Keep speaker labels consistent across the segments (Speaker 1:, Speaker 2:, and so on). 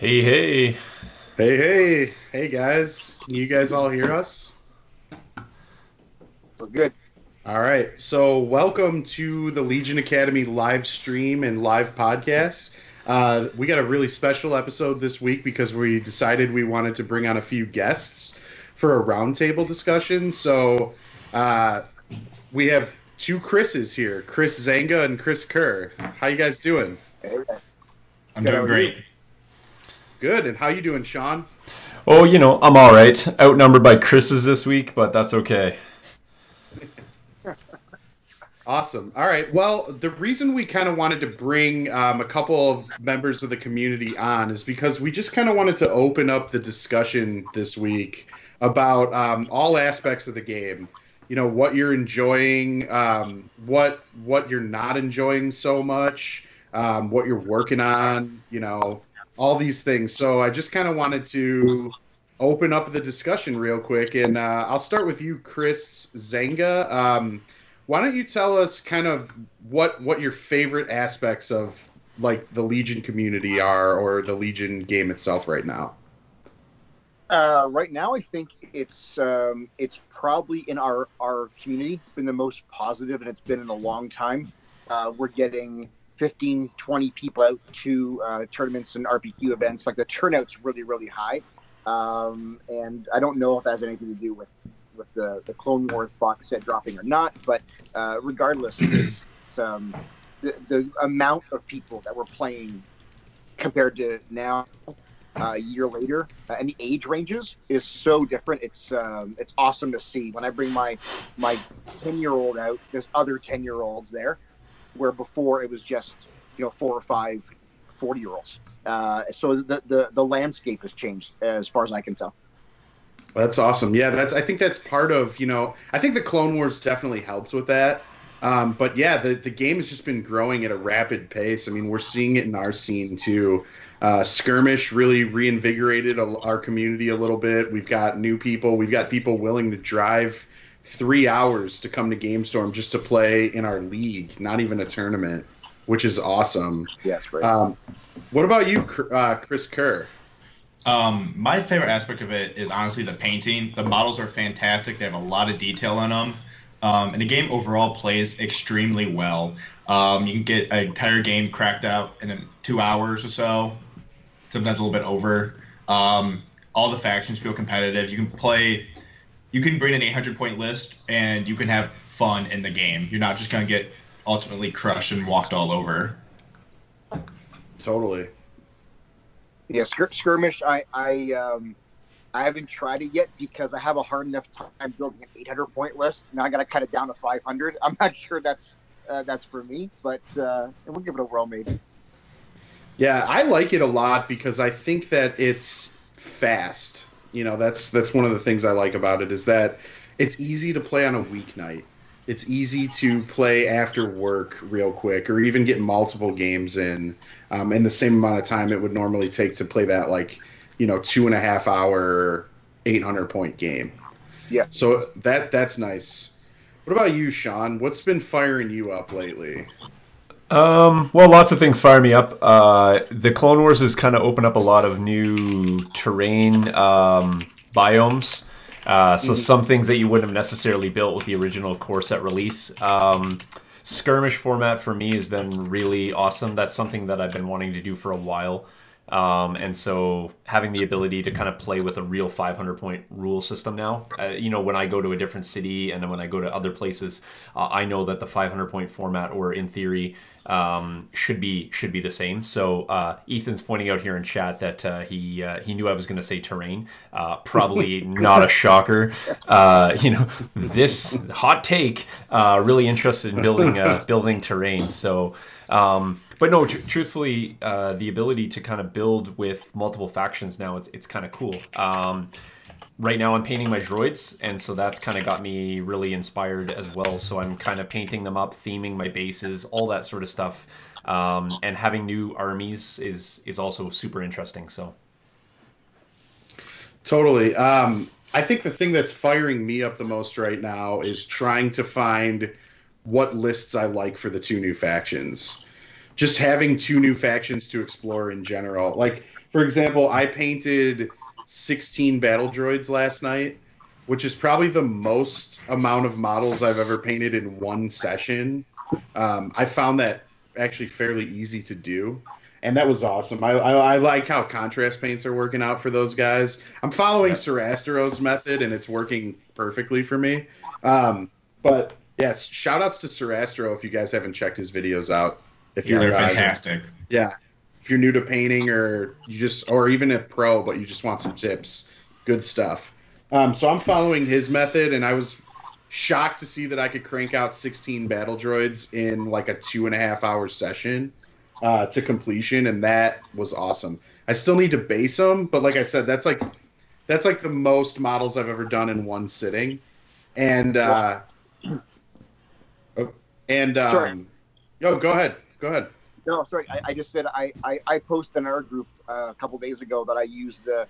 Speaker 1: Hey, hey.
Speaker 2: Hey guys. Can you guys all hear us?
Speaker 3: We're good.
Speaker 2: All right. So, welcome to the Legion Academy live stream and live podcast. We got a really special episode this week because we decided we wanted to bring on a few guests for a roundtable discussion. So, we have two Chris's here, Chris Zenga and Chris Kerr. How you guys doing?
Speaker 3: Hey,
Speaker 1: I'm
Speaker 3: Good, how
Speaker 1: doing
Speaker 3: are
Speaker 1: great.
Speaker 3: you?
Speaker 2: Good. And how you doing, Sean?
Speaker 1: Oh, I'm all right. Outnumbered by Chris's this week, but that's okay.
Speaker 2: Awesome. All right. Well, the reason we kind of wanted to bring a couple of members of the community on is because we just kind of wanted to open up the discussion this week about all aspects of the game. You know, what you're enjoying, what you're not enjoying so much, what you're working on, all these things. So I just kind of wanted to open up the discussion real quick, and I'll start with you, Chris Zenga. Why don't you tell us kind of what your favorite aspects of like the Legion community are, or the Legion game itself right now?
Speaker 3: Right now, I think it's probably in our community been the most positive, and it's been in a long time. We're getting 15, 20 people out to tournaments and RPQ events. Like the turnout's really, really high, and I don't know if that has anything to do with the Clone Wars box set dropping or not, but regardless, it's the amount of people that were playing compared to now, a year later, and the age ranges is so different. It's awesome to see. When I bring my 10-year-old out, there's other 10-year-olds there, where before it was just 4 or 5 40-year-olds. So the landscape has changed as far as I can tell.
Speaker 2: That's awesome. Yeah, I think that's part of, I think the Clone Wars definitely helped with that. But yeah, the game has just been growing at a rapid pace. I mean, we're seeing it in our scene too. Skirmish really reinvigorated our community a little bit. We've got new people. We've got people willing to drive 3 hours to come to GameStorm just to play in our league, not even a tournament, which is awesome.
Speaker 3: Yeah, it's great.
Speaker 2: What about you, Chris Kerr?
Speaker 4: My favorite aspect of it is honestly the painting. The models are fantastic. They have a lot of detail in them. And the game overall plays extremely well. You can get an entire game cracked out in 2 hours or so, sometimes a little bit over. All the factions feel competitive. You can bring an 800-point list, and you can have fun in the game. You're not just going to get ultimately crushed and walked all over.
Speaker 2: Totally.
Speaker 3: Yeah, Skirmish, I haven't tried it yet because I have a hard enough time building an 800-point list. Now I got to cut it down to 500. I'm not sure that's for me, but we'll give it a whirl maybe.
Speaker 2: Yeah, I like it a lot because I think that it's fast. That's one of the things I like about it is that it's easy to play on a weeknight. It's easy to play after work real quick, or even get multiple games in the same amount of time it would normally take to play that 2.5 hour 800-point game.
Speaker 3: Yeah.
Speaker 2: So that's nice. What about you, Sean? What's been firing you up lately?
Speaker 1: Well, lots of things fire me up. The Clone Wars has kind of opened up a lot of new terrain biomes. So some things that you wouldn't have necessarily built with the original core set release. Skirmish format for me has been really awesome. That's something that I've been wanting to do for a while. And so having the ability to kind of play with a real 500-point rule system now, when I go to a different city and when I go to other places, I know that the 500-point format, or in theory, should be the same. So Ethan's pointing out here in chat that he knew I was going to say terrain. Probably not a shocker. This hot take. Really interested in building terrain. So. But no, truthfully, the ability to kind of build with multiple factions now, it's kind of cool. Right now I'm painting my droids, and so that's kind of got me really inspired as well. So I'm kind of painting them up, theming my bases, all that sort of stuff. And having new armies is also super interesting. So
Speaker 2: Totally. I think the thing that's firing me up the most right now is trying to find what lists I like for the two new factions. Just having two new factions to explore in general. Like, For example, I painted 16 battle droids last night, which is probably the most amount of models I've ever painted in one session. I found that actually fairly easy to do, and that was awesome. I like how contrast paints are working out for those guys. I'm following Sarastro's method, and it's working perfectly for me. But yes, shout outs to Sarastro if you guys haven't checked his videos out. If you're
Speaker 4: they're fantastic.
Speaker 2: Yeah. If you're new to painting or or even a pro, but you just want some tips, good stuff. So I'm following his method, and I was shocked to see that I could crank out 16 battle droids in like a 2.5 hour session to completion, and that was awesome. I still need to base them, but like I said, that's like the most models I've ever done in one sitting. And
Speaker 3: Sorry.
Speaker 2: Go ahead.
Speaker 3: No, sorry. I just said I posted in our group a couple days ago that I used the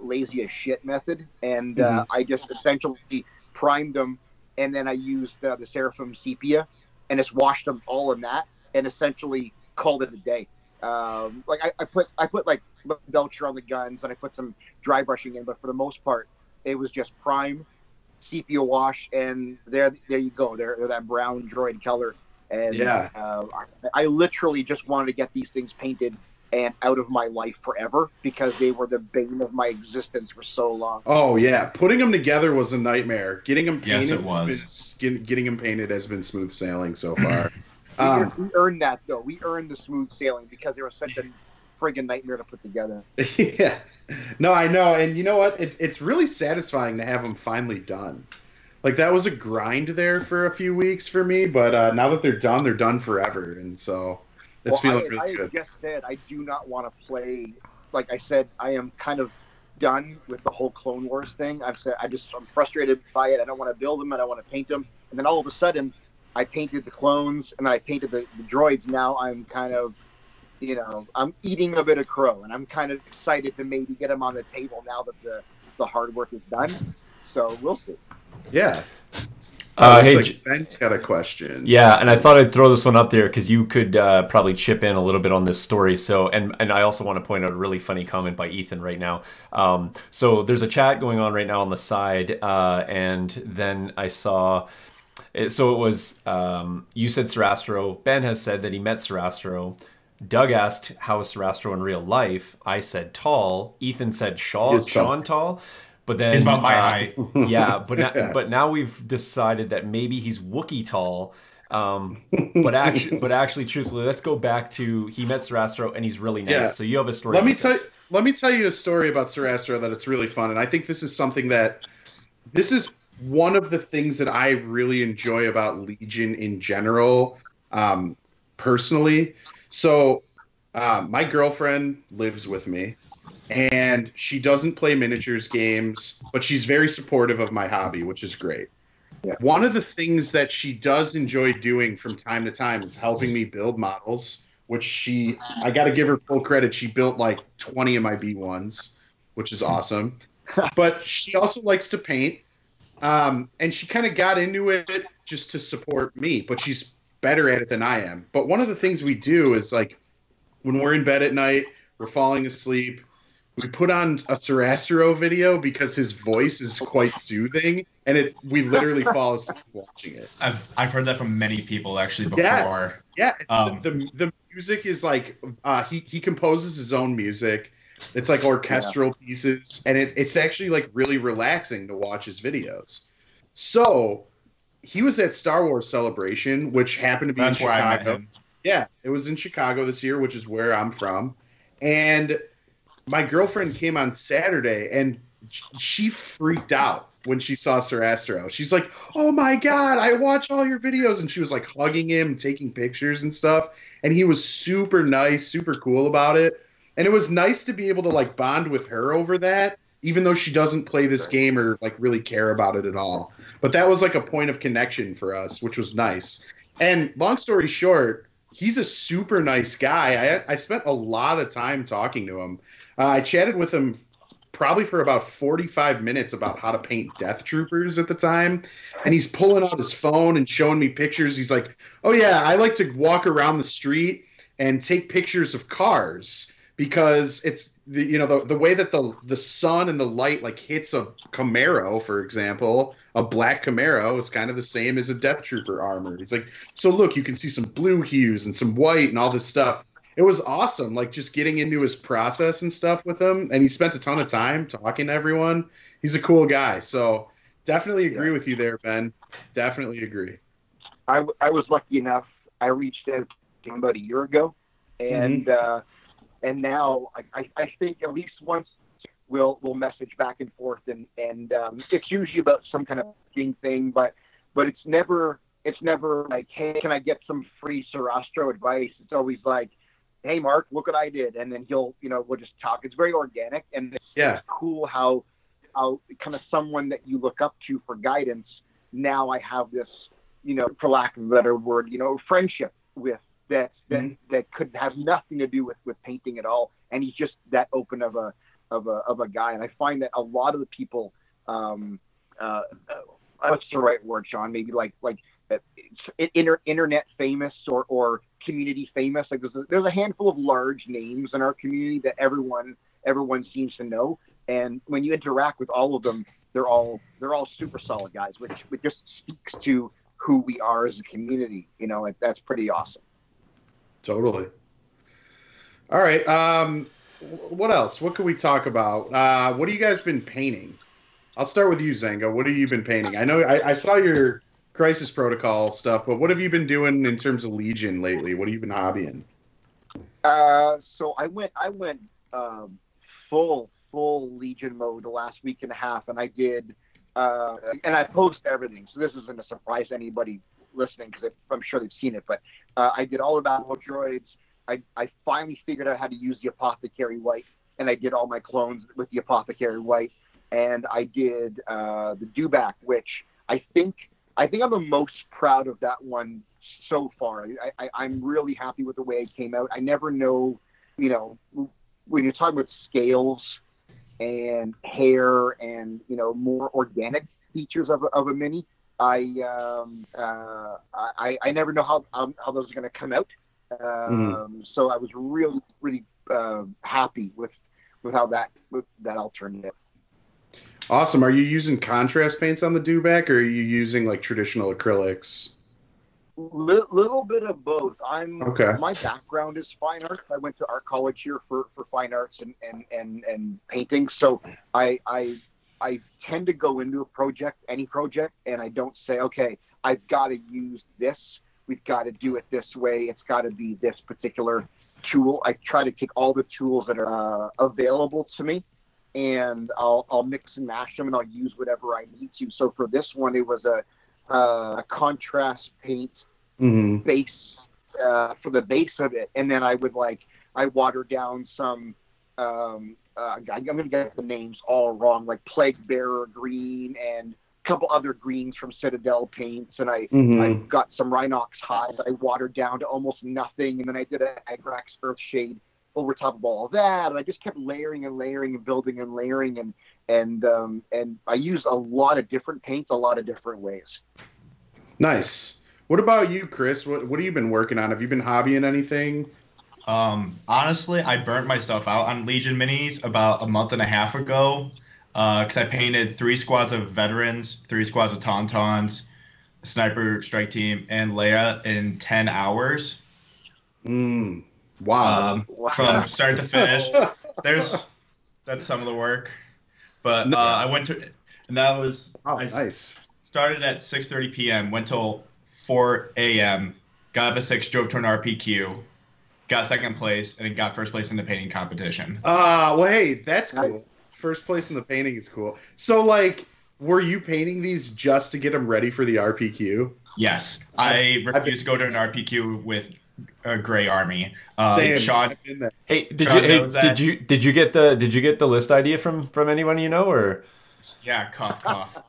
Speaker 3: lazy as shit method, and I just essentially primed them, and then I used the Seraphim sepia, and just washed them all in that, and essentially called it a day. Like I put like Belcher on the guns, and I put some dry brushing in, but for the most part, it was just prime, sepia wash, and there you go. They're that brown droid color. And
Speaker 2: yeah,
Speaker 3: I literally just wanted to get these things painted and out of my life forever because they were the bane of my existence for so long.
Speaker 2: Oh yeah, putting them together was a nightmare. Getting them painted,
Speaker 4: yes, it was.
Speaker 2: Getting them painted has been smooth sailing so far.
Speaker 3: We earned that though. We earned the smooth sailing because they were such a friggin' nightmare to put together.
Speaker 2: Yeah, no, I know, and you know what? It's really satisfying to have them finally done. Like, that was a grind there for a few weeks for me, but now that they're done forever, and so it's feeling really good.
Speaker 3: I just said I do not want to play. Like I said, I am kind of done with the whole Clone Wars thing. I'm frustrated by it. I don't want to build them. I don't want to paint them. And then all of a sudden, I painted the clones, and then I painted the droids. Now I'm kind of, I'm eating a bit of crow, and I'm kind of excited to maybe get them on the table now that the hard work is done. So we'll see.
Speaker 2: Yeah.
Speaker 1: Hey,
Speaker 2: like Ben's got a question.
Speaker 1: Yeah, and I thought I'd throw this one up there because you could probably chip in a little bit on this story. So, and I also want to point out a really funny comment by Ethan right now. So there's a chat going on right now on the side, and then I saw. So it was you said Sarastro. Ben has said that he met Sarastro. Doug asked how is Sarastro in real life. I said tall. Ethan said Sean tall. But then
Speaker 4: it's about my height.
Speaker 1: Yeah, but now we've decided that maybe he's Wookiee tall. But actually, truthfully, let's go back to he met Sarastro and he's really nice. Yeah. So you have a story.
Speaker 2: Let me tell you a story about Sarastro that it's really fun, and I think this is something that this is one of the things that I really enjoy about Legion in general, personally. So my girlfriend lives with me. And she doesn't play miniatures games, but she's very supportive of my hobby, which is great. Yeah. One of the things that she does enjoy doing from time to time is helping me build models, which I got to give her full credit. She built like 20 of my B1s, which is awesome. But she also likes to paint. And she kind of got into it just to support me, but she's better at it than I am. But one of the things we do is like when we're in bed at night, we're falling asleep, we put on a Sarastro video because his voice is quite soothing, and we literally fall asleep watching it.
Speaker 4: I've heard that from many people actually before.
Speaker 2: Yeah. The music is like he composes his own music. It's like orchestral pieces, and it's actually like really relaxing to watch his videos. So he was at Star Wars Celebration, which happened to be in Chicago. Where I met him. Yeah, it was in Chicago this year, which is where I'm from, and my girlfriend came on Saturday, and she freaked out when she saw Sarastro. She's like, "Oh my God, I watch all your videos." And she was like hugging him, taking pictures and stuff. And he was super nice, super cool about it. And it was nice to be able to like bond with her over that, even though she doesn't play this game or like really care about it at all. But that was like a point of connection for us, which was nice. And long story short, he's a super nice guy. I spent a lot of time talking to him. I chatted with him probably for about 45 minutes about how to paint Death Troopers at the time. And he's pulling out his phone and showing me pictures. He's like, "Oh, yeah, I like to walk around the street and take pictures of cars because it's the way that the sun and the light like hits a Camaro, for example, a black Camaro is kind of the same as a Death Trooper armor. He's like, so look, you can see some blue hues and some white and all this stuff. It was awesome, like just getting into his process and stuff with him, and he spent a ton of time talking to everyone. He's a cool guy, so definitely agree with you there, Ben. Definitely agree.
Speaker 3: I was lucky enough. I reached out to him about a year ago, and and now I think at least once we'll message back and forth, and it's usually about some kind of thing, but it's never like, hey, can I get some free Sarastro advice? It's always like, hey, Mark, look what I did. And then we'll just talk. It's very organic. And it's cool how kind of someone that you look up to for guidance, now I have this, for lack of a better word, friendship with that could have nothing to do with painting at all. And he's just that open of a guy. And I find that a lot of the people, what's the right word, Sean? Maybe like internet famous or community famous. Like there's a handful of large names in our community that everyone seems to know, and when you interact with all of them, they're all super solid guys, which just speaks to who we are as a community. That's pretty awesome.
Speaker 2: Totally. All right. What else? What can we talk about? What have you guys been painting? I'll start with you, Zenga. What have you been painting? I know I saw your Crisis Protocol stuff, but what have you been doing in terms of Legion lately? What have you been hobbying?
Speaker 3: So I went full Legion mode the last week and a half, and I did, and I post everything. So this isn't a surprise to anybody listening, because I'm sure they've seen it. But I did all the battle droids. I finally figured out how to use the Apothecary White, and I did all my clones with the Apothecary White, and I did the Dewback, which I think I'm the most proud of that one so far. I'm really happy with the way it came out. I never know, when you're talking about scales and hair and, more organic features of a mini, I never know how those are going to come out. So I was really, really happy with how that all turned out.
Speaker 2: Awesome. Are you using contrast paints on the Dewback, or are you using like traditional acrylics?
Speaker 3: Little bit of both.
Speaker 2: Okay.
Speaker 3: My background is fine art. I went to art college here for fine arts and painting. So I tend to go into any project, and I don't say, okay, I've got to use this. We've got to do it this way. It's got to be this particular tool. I try to take all the tools that are available to me, and I'll mix and mash them, and I'll use whatever I need to. So for this one, it was a contrast paint base for the base of it, and then I watered down some. I'm gonna get the names all wrong, like Plague Bearer green and a couple other greens from Citadel paints, and I got some Rhinox hides. I watered down to almost nothing, and then I did an Agrax Earthshade over top of all of that, and I just kept layering and layering and building and layering, and I used a lot of different paints, a lot of different ways.
Speaker 2: Nice. What about you, Chris? What have you been working on? Have you been hobbying anything?
Speaker 4: Honestly, I burnt myself out on Legion minis about a month and a half ago, because I painted 3 squads of veterans, 3 squads of Tauntauns, Sniper Strike Team, and Leia in 10 hours.
Speaker 2: Wow.
Speaker 4: From start to finish. That's some of the work. But I went to, and that was,
Speaker 2: nice.
Speaker 4: Started at 6:30 p.m., went till 4 a.m., got up at 6, drove to an RPQ, got second place, and got first place in the painting competition.
Speaker 2: Well, hey, that's cool. First place in the painting is cool. So, like, were you painting these just to get them ready for the RPQ?
Speaker 4: Yes. I refused to go to an RPQ with a gray army.
Speaker 2: Same.
Speaker 4: Sean,
Speaker 1: hey, did you get the list idea from anyone you know, or?
Speaker 4: Yeah, cough.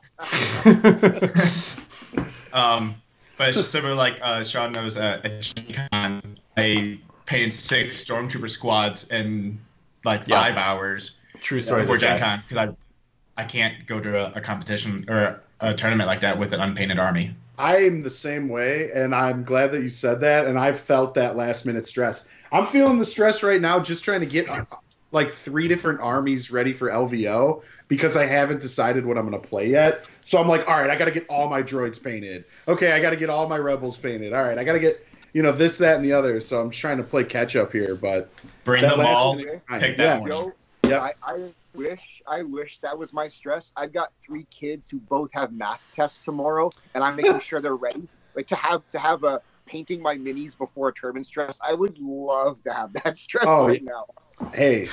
Speaker 4: But it's just similar, like Sean knows at Gen-Con, I painted 6 Stormtrooper squads in like 5 hours.
Speaker 1: True story.
Speaker 4: Before Gen-Con, because I can't go to a competition or a tournament like that with an unpainted army.
Speaker 2: I'm the same way, and I'm glad that you said that, and I've felt that last minute stress. I'm feeling the stress right now, just trying to get like 3 different armies ready for LVO because I haven't decided what I'm going to play yet. So I'm like, all right, I got to get all my droids painted. Okay, I got to get all my rebels painted. All right, I got to get, this, that, and the other. So I'm trying to play catch up here, but
Speaker 4: bring them all. Pick that one.
Speaker 3: Yeah. I wish that was my stress. I've got 3 kids who both have math tests tomorrow, and I'm making sure they're ready. Like to have a painting my minis before a tournament stress. I would love to have that stress right now.
Speaker 2: Hey,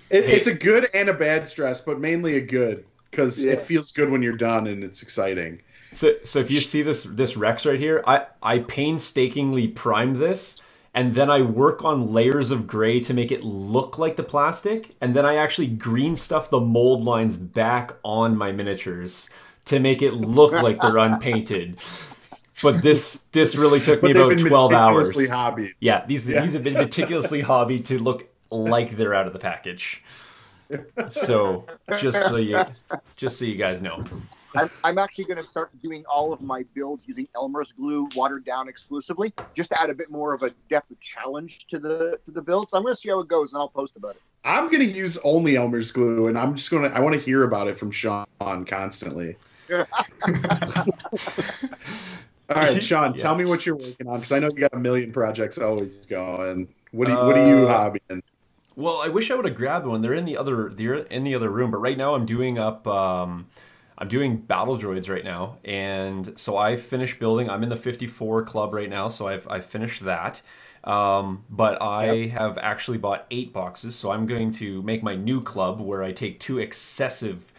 Speaker 2: it's a good and a bad stress, but mainly a good because it feels good when you're done and it's exciting.
Speaker 1: So if you see this Rex right here, I painstakingly primed this, and then I work on layers of gray to make it look like the plastic, and then I actually green stuff the mold lines back on my miniatures to make it look like they're unpainted. But this really took me about 12 hours.
Speaker 2: Hobbied.
Speaker 1: Yeah, these have been meticulously hobbied to look like they're out of the package. So just so you guys know.
Speaker 3: I'm actually going to start doing all of my builds using Elmer's glue, watered down exclusively, just to add a bit more of a depth of challenge to the build. So I'm going to see how it goes, and I'll post about it.
Speaker 2: I'm going to use only Elmer's glue, and I want to hear about it from Sean constantly. All right, Sean, tell me what you're working on, because I know you got a million projects always going. What are you hobbying?
Speaker 1: Well, I wish I would have grabbed one. They're in the other room, but right now I'm doing I'm doing battle droids right now, and so I finished building. I'm in the 54 club right now, so I've finished that. But I have actually bought 8 boxes, so I'm going to make my new club where I take 2 excessive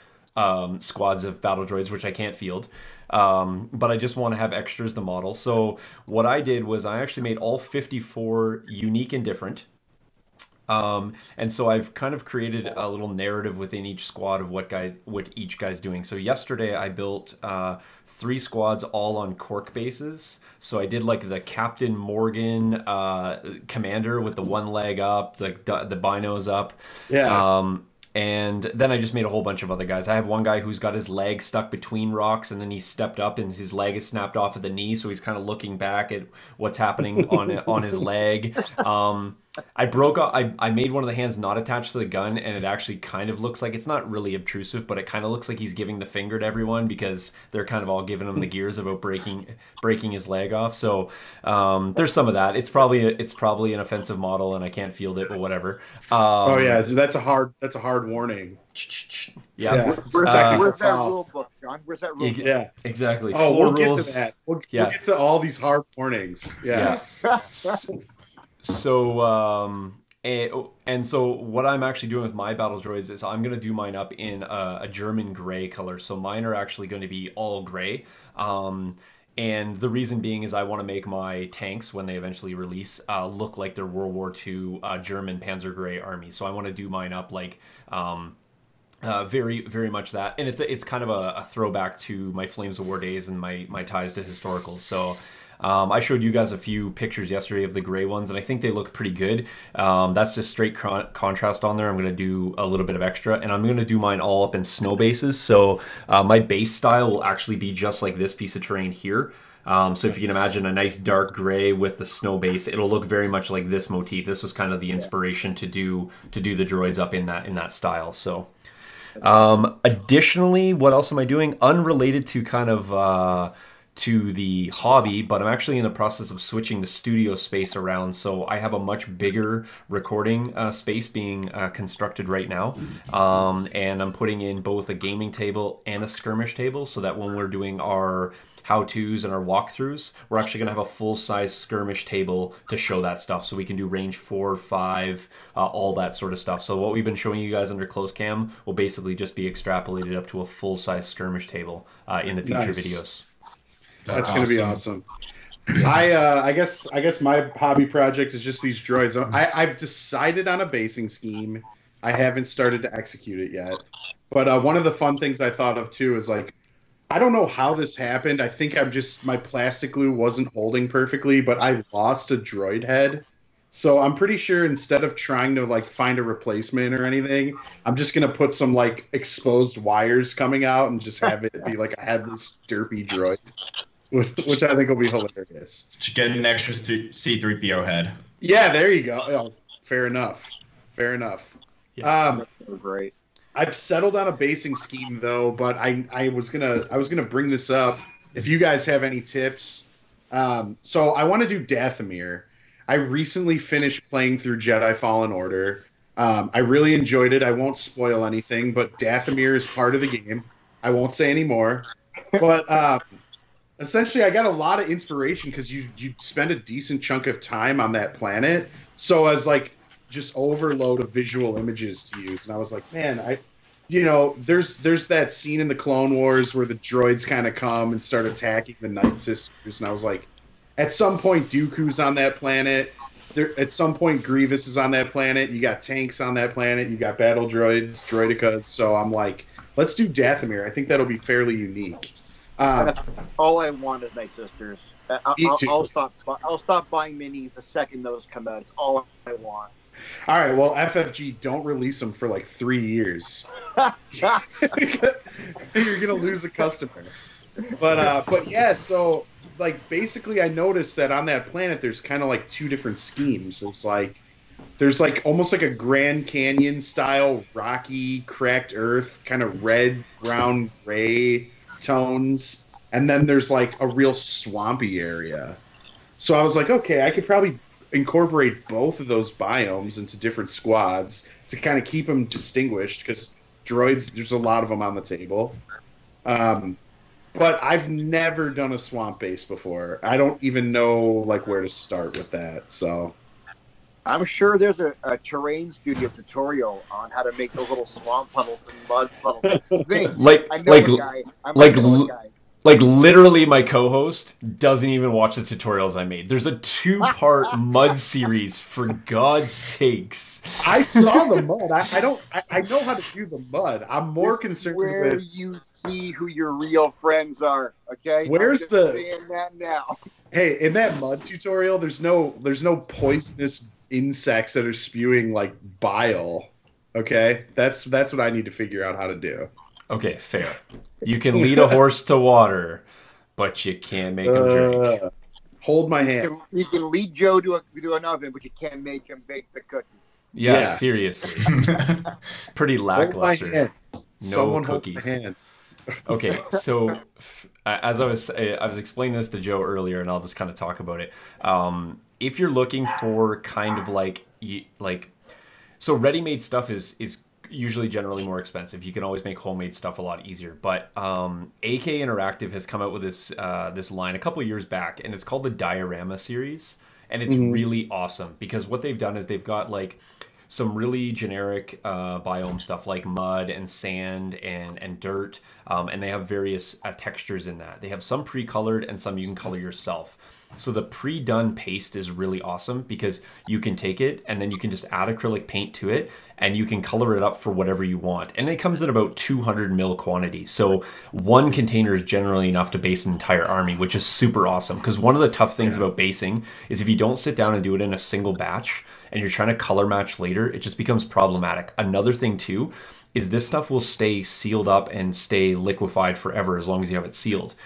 Speaker 1: squads of battle droids, which I can't field. But I just want to have extras to model. So what I did was I actually made all 54 unique and different. And so I've kind of created a little narrative within each squad of what each guy's doing. So yesterday I built 3 squads all on cork bases. So I did like the Captain Morgan commander with the one leg up, the binos up.
Speaker 2: Yeah.
Speaker 1: And then I just made a whole bunch of other guys. I have one guy who's got his leg stuck between rocks, and then he stepped up and his leg is snapped off at the knee, so he's kind of looking back at what's happening on his leg. I made one of the hands not attached to the gun, and it actually kind of looks like, it's not really obtrusive, but it kind of looks like he's giving the finger to everyone because they're kind of all giving him the gears about breaking his leg off. So there's some of that. It's probably an offensive model, and I can't field it, but whatever.
Speaker 2: That's a hard warning.
Speaker 1: Yeah.
Speaker 3: Where's that rule book, John? Where's that rule book?
Speaker 1: Yeah, exactly.
Speaker 2: Oh, we'll get to that. We'll get to all these hard warnings. Yeah.
Speaker 1: So, and so what I'm actually doing with my battle droids is I'm going to do mine up in a German gray color. So mine are actually going to be all gray. And the reason being is I want to make my tanks, when they eventually release, look like they're World War II German Panzer Gray army. So I want to do mine up like very, very much that. And it's kind of a throwback to my Flames of War days and my ties to historical. So I showed you guys a few pictures yesterday of the gray ones, and I think they look pretty good. That's just straight contrast on there. I'm going to do a little bit of extra, and I'm going to do mine all up in snow bases. So my base style will actually be just like this piece of terrain here. So if you can imagine a nice dark gray with the snow base, it'll look very much like this motif. This was kind of the inspiration to do the droids up in that style. So additionally, what else am I doing? Unrelated to kind of to the hobby, but I'm actually in the process of switching the studio space around. So I have a much bigger recording space being constructed right now. And I'm putting in both a gaming table and a skirmish table so that when we're doing our how-tos and our walkthroughs, we're actually going to have a full-size skirmish table to show that stuff. So we can do range 4, 5, all that sort of stuff. So what we've been showing you guys under close cam will basically just be extrapolated up to a full-size skirmish table in the future videos.
Speaker 2: That's awesome. Going to be awesome. I guess my hobby project is just these droids. I've decided on a basing scheme. I haven't started to execute it yet. But one of the fun things I thought of too is like, I don't know how this happened. I think my plastic glue wasn't holding perfectly, but I lost a droid head. So I'm pretty sure instead of trying to like find a replacement or anything, I'm just gonna put some like exposed wires coming out and just have it be like I have this derpy droid. Which I think will be hilarious.
Speaker 4: To get an extra C-3PO head.
Speaker 2: Yeah, there you go. Oh, fair enough. Fair enough.
Speaker 1: Yeah.
Speaker 3: Right.
Speaker 2: I've settled on a basing scheme though, but I was gonna bring this up if you guys have any tips. So I want to do Dathomir. I recently finished playing through Jedi Fallen Order. I really enjoyed it. I won't spoil anything, but Dathomir is part of the game. I won't say any more. But essentially, I got a lot of inspiration because you spend a decent chunk of time on that planet. So as like just overload of visual images to use, and I was like, man, there's that scene in the Clone Wars where the droids kind of come and start attacking the Night Sisters, and I was like, at some point Dooku's on that planet. At some point Grievous is on that planet. You got tanks on that planet. You got battle droids, droidicas. So I'm like, let's do Dathomir. I think that'll be fairly unique.
Speaker 3: All I want is Night Sisters.
Speaker 2: Me too.
Speaker 3: I'll stop buying minis the second those come out. It's all I want.
Speaker 2: All right, well, FFG, don't release them for like 3 years. You're gonna lose a customer. But yeah, so like basically, I noticed that on that planet, there's kind of like two different schemes. There's like almost like a Grand Canyon style, rocky, cracked earth, kind of red, brown, gray tones, and then there's like a real swampy area. So I was like, okay, I could probably incorporate both of those biomes into different squads to kind of keep them distinguished, because droids, there's a lot of them on the table. But I've never done a swamp base before. I don't even know like where to start with that. So
Speaker 3: I'm sure there's a terrain studio tutorial on how to make those little swamp puddles and mud puddles.
Speaker 1: Like literally, my co-host doesn't even watch the tutorials I made. There's a 2-part mud series, for God's sakes.
Speaker 2: I saw the mud. I know how to do the mud. I'm more concerned with
Speaker 3: where you see who your real friends are. Okay.
Speaker 2: Where's
Speaker 3: saying that now?
Speaker 2: Hey, in that mud tutorial, there's no poisonous insects that are spewing like bile. Okay, that's what I need to figure out how to do.
Speaker 1: Okay, fair. You can lead a horse to water, but you can't make him drink.
Speaker 2: Hold my hand.
Speaker 3: You can lead Joe to an oven, but you can't make him bake the cookies.
Speaker 1: Yeah. Seriously. It's pretty lackluster. No cookies. Okay, so as I was explaining this to Joe earlier, and I'll just kind of talk about it. If you're looking for kind of so ready-made stuff is usually generally more expensive. You can always make homemade stuff a lot easier. But AK Interactive has come out with this line a couple of years back, and it's called the Diorama series, and it's really awesome because what they've done is they've got like some really generic biome stuff like mud and sand and dirt, and they have various textures in that. They have some pre-colored and some you can color yourself. So the pre-done paste is really awesome because you can take it and then you can just add acrylic paint to it and you can color it up for whatever you want. And it comes in about 200 ml quantity. So one container is generally enough to base an entire army, which is super awesome. Because one of the tough things about basing is if you don't sit down and do it in a single batch and you're trying to color match later, it just becomes problematic. Another thing too is this stuff will stay sealed up and stay liquefied forever as long as you have it sealed.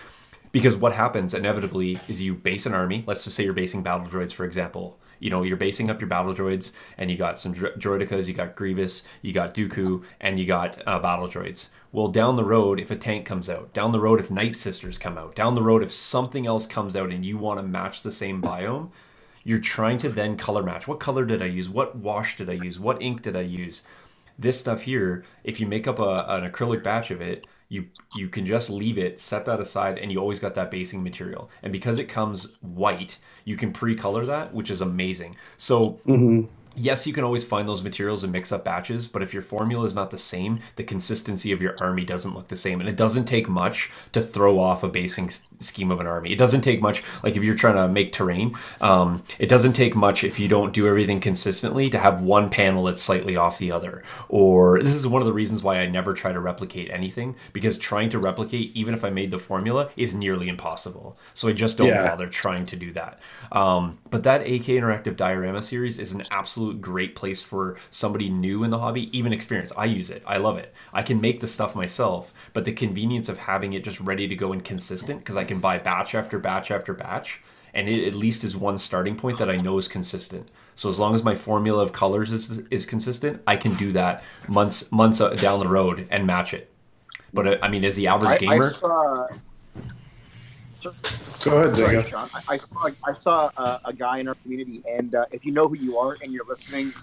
Speaker 1: Because what happens inevitably is you base an army. Let's just say you're basing battle droids, for example. You know, you're basing up your battle droids and you got some droidicas, you got Grievous, you got Dooku, and you got battle droids. Well, down the road, if a tank comes out, down the road, if Night Sisters come out, down the road, if something else comes out and you want to match the same biome, you're trying to then color match. What color did I use? What wash did I use? What ink did I use? This stuff here, if you make up an acrylic batch of it, you can just leave it, set that aside, and you always got that basing material. And because it comes white, you can pre-color that, which is amazing. So yes, you can always find those materials and mix up batches, but if your formula is not the same, the consistency of your army doesn't look the same. And it doesn't take much to throw off a basing scheme of an army. It doesn't take much, like if you're trying to make terrain, it doesn't take much if you don't do everything consistently to have one panel that's slightly off the other. Or this is one of the reasons why I never try to replicate anything, because trying to replicate, even if I made the formula, is nearly impossible. So I just don't bother trying to do that. But that AK Interactive Diorama series is an absolute great place for somebody new in the hobby, even experienced. I use it. I love it. I can make the stuff myself, but the convenience of having it just ready to go and consistent, because I can buy batch after batch after batch, and it at least is one starting point that I know is consistent. So as long as my formula of colors is consistent, I can do that months down the road and match it. But I mean, as the average gamer,
Speaker 2: go ahead,
Speaker 3: sorry,
Speaker 2: Zenga.
Speaker 3: Sean. I saw a guy in our community, and if you know who you are and you're listening,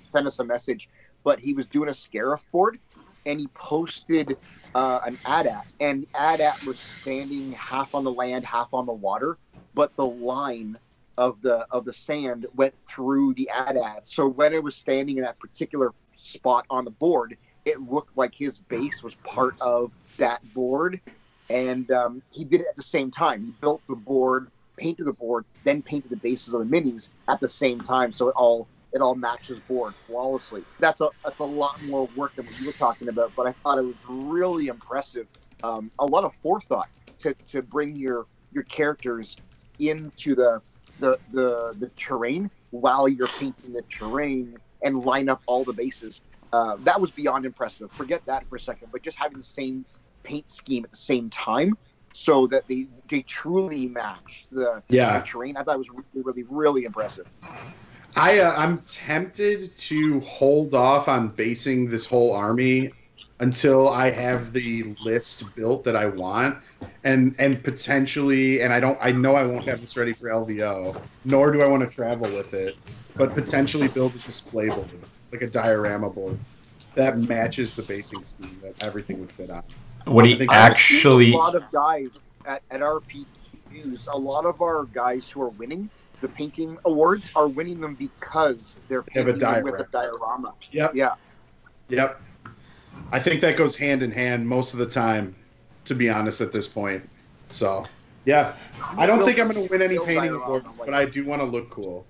Speaker 3: send us a message. But he was doing a Scarif board, and he posted an AT-AT, and AT-AT was standing half on the land, half on the water, but the line of the sand went through the AT-AT. So when it was standing in that particular spot on the board, it looked like his base was part of that board. And he did it at the same time. He built the board, painted the board, then painted the bases of the minis at the same time. So it all matches board flawlessly. That's a lot more work than what you were talking about, but I thought it was really impressive. A lot of forethought to bring your characters into the terrain while you're painting the terrain and line up all the bases. That was beyond impressive. Forget that for a second, but just having the same paint scheme at the same time so that they truly match the terrain, I thought it was really, really, really impressive.
Speaker 2: I'm tempted to hold off on basing this whole army until I have the list built that I want, and potentially, and I know I won't have this ready for LVO, nor do I want to travel with it, but potentially build a display board, like a diorama board that matches the basing scheme that everything would fit on.
Speaker 1: What he actually,
Speaker 3: a lot of guys at RPQs, a lot of our guys who are winning the painting awards are winning them because they're painting with a diorama.
Speaker 2: Yep.
Speaker 3: Yeah.
Speaker 2: Yep. I think that goes hand in hand most of the time, to be honest, at this point. So, yeah. I don't think I'm going to win any painting awards, but I do want to look cool.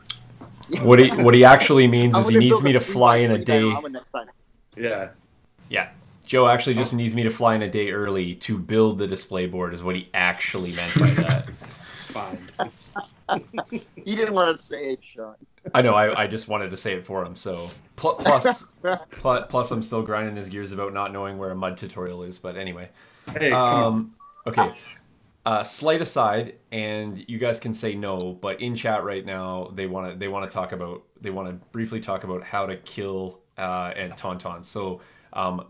Speaker 1: What he actually means is he needs me to fly in a day.
Speaker 2: Yeah.
Speaker 1: Yeah. Joe actually just needs me to fly in a day early to build the display board is what he actually meant by that.
Speaker 2: It's fine.
Speaker 3: He didn't want to say it, Sean.
Speaker 1: I know. I just wanted to say it for him. So plus I'm still grinding his gears about not knowing where a mud tutorial is. But anyway,
Speaker 2: hey, come on.
Speaker 1: Okay. Slight aside, and you guys can say no, but in chat right now they want to briefly talk about how to kill and tauntauns. So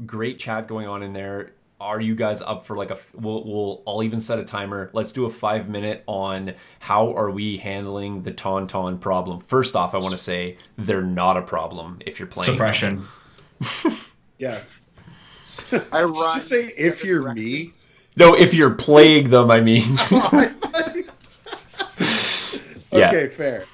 Speaker 1: great chat going on in there. Are you guys up for like I'll even set a timer. Let's do a 5-minute on how are we handling the tauntaun problem. First off, I want to say they're not a problem if you're playing
Speaker 4: suppression.
Speaker 2: Yeah.
Speaker 3: I
Speaker 2: just say if you're me.
Speaker 1: No, if you're playing them, I mean. Yeah.
Speaker 2: Okay, fair.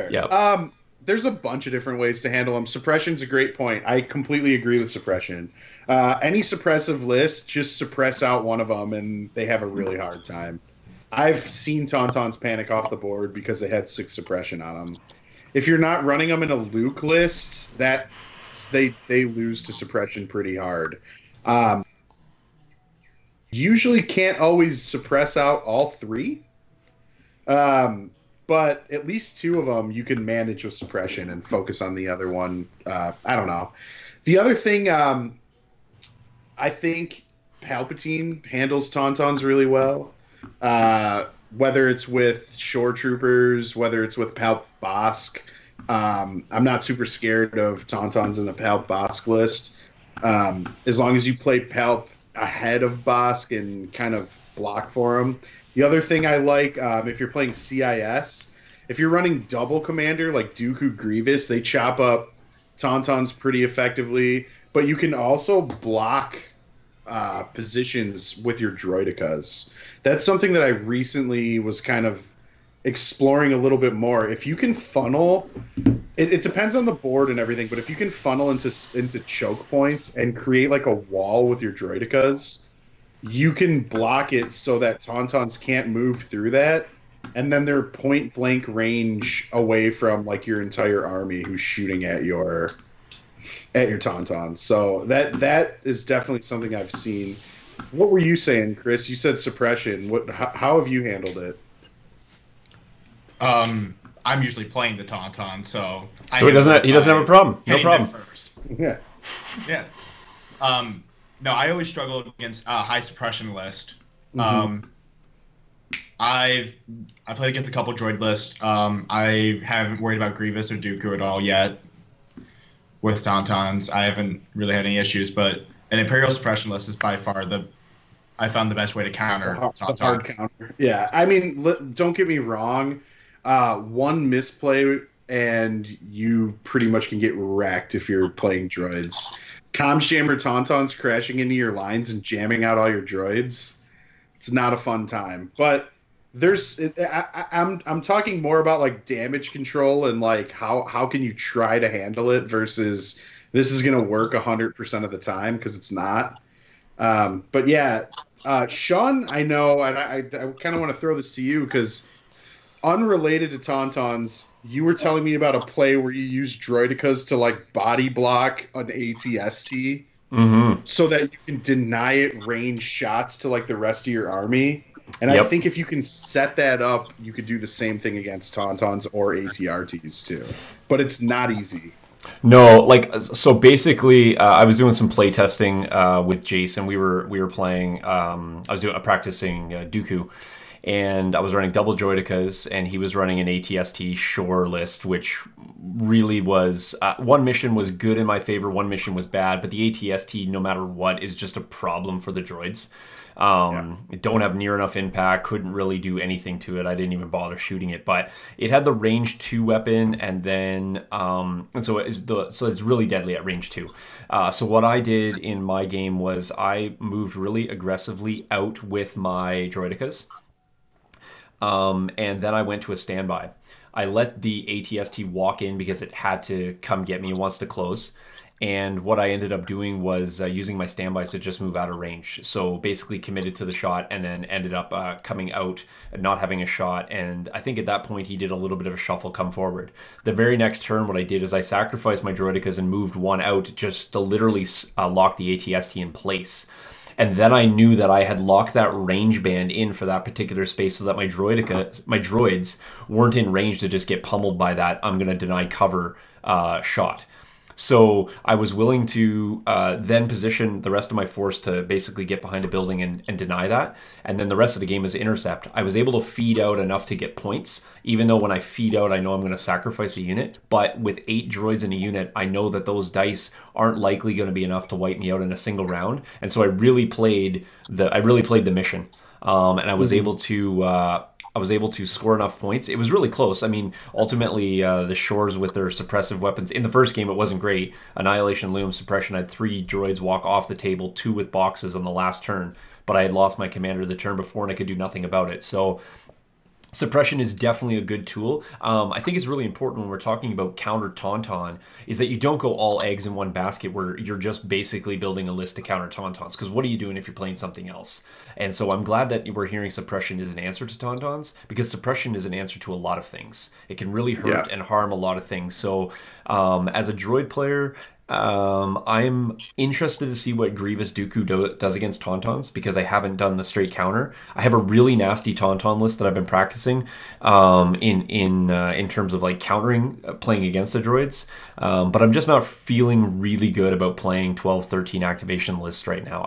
Speaker 1: Yeah.
Speaker 2: There's a bunch of different ways to handle them. Suppression's a great point. I completely agree with suppression. Any suppressive list, just suppress out one of them, and they have a really hard time. I've seen tauntauns panic off the board because they had 6 suppression on them. If you're not running them in a Luke list, that they lose to suppression pretty hard. Usually can't always suppress out all 3. But at least 2 of them you can manage with suppression and focus on the other one. I don't know. The other thing, I think Palpatine handles tauntauns really well. Whether it's with Shore Troopers, whether it's with Palp Bosk. I'm not super scared of tauntauns in the Palp Bosk list. As long as you play Palp ahead of Bosk and kind of block for him. The other thing I like, if you're playing CIS, if you're running double commander like Dooku Grievous, they chop up tauntauns pretty effectively, but you can also block positions with your droidicas. That's something that I recently was kind of exploring a little bit more. If you can funnel, it depends on the board and everything, but if you can funnel into choke points and create like a wall with your droidicas, you can block it so that tauntauns can't move through that, and then they're point blank range away from like your entire army who's shooting at your tauntauns. So that is definitely something I've seen. What were you saying, Chris? You said suppression. How have you handled it?
Speaker 4: I'm usually playing the tauntaun, so
Speaker 1: he doesn't have a problem. No problem.
Speaker 4: First.
Speaker 2: Yeah.
Speaker 4: Yeah. No, I always struggle against a high suppression list.
Speaker 2: Mm-hmm.
Speaker 4: I played against a couple droid lists. I haven't worried about Grievous or Dooku at all yet with Tauntauns. I haven't really had any issues, but an Imperial Suppression list is by far I found the best way to counter
Speaker 2: the hard counter. Yeah, I mean, don't get me wrong. One misplay and you pretty much can get wrecked if you're playing droids. Comms jammer Tauntauns crashing into your lines and jamming out all your droids. It's not a fun time. But I'm talking more about like damage control and like how can you try to handle it versus this is going to work 100% of the time, because it's not. But yeah, Sean, I know, and I kind of want to throw this to you because unrelated to Tauntauns, you were telling me about a play where you used droidicas to like body block an ATST so that you can deny it range shots to like the rest of your army. And I think if you can set that up, you could do the same thing against Tauntauns or ATRTs too. But it's not easy.
Speaker 1: No, like, so basically, I was doing some play testing with Jason. We were playing. I was practicing Dooku, and I was running double droidicas, and he was running an ATST shore list, which really was one mission was good in my favor, one mission was bad. But the ATST, no matter what, is just a problem for the droids. It don't have near enough impact, couldn't really do anything to it. I didn't even bother shooting it, but it had the range 2 weapon, and then and so it's really deadly at range 2. So what I did in my game was I moved really aggressively out with my droidicas, and then I went to a standby. I let the ATST walk in because it had to come get me. It wants to close. And what I ended up doing was using my standbys to just move out of range. So basically committed to the shot and then ended up coming out, not having a shot. And I think at that point he did a little bit of a shuffle come forward. The very next turn, what I did is I sacrificed my droidicas and moved one out just to literally lock the ATST in place. And then I knew that I had locked that range band in for that particular space so that my droids weren't in range to just get pummeled by that I'm going to deny cover shot. So I was willing to then position the rest of my force to basically get behind a building and deny that. And then the rest of the game is intercept. I was able to feed out enough to get points, even though when I feed out, I know I'm going to sacrifice a unit. But with 8 droids in a unit, I know that those dice aren't likely going to be enough to wipe me out in a single round. And so I really played the mission. And I was able to score enough points. It was really close. I mean, ultimately, the Shores with their suppressive weapons. In the first game, it wasn't great. Annihilation, Loom, Suppression had 3 droids walk off the table, 2 with boxes on the last turn. But I had lost my commander the turn before, and I could do nothing about it. So suppression is definitely a good tool. I think it's really important when we're talking about counter Tauntaun is that you don't go all eggs in one basket where you're just basically building a list to counter Tauntauns, because what are you doing if you're playing something else? And so I'm glad that we're hearing suppression is an answer to Tauntauns, because suppression is an answer to a lot of things. It can really hurt and harm a lot of things. So as a droid player, I'm interested to see what Grievous Dooku does against Tauntauns, because I haven't done the straight counter. I have a really nasty Tauntaun list that I've been practicing in terms of like countering playing against the droids, but I'm just not feeling really good about playing 12, 13 activation lists right now.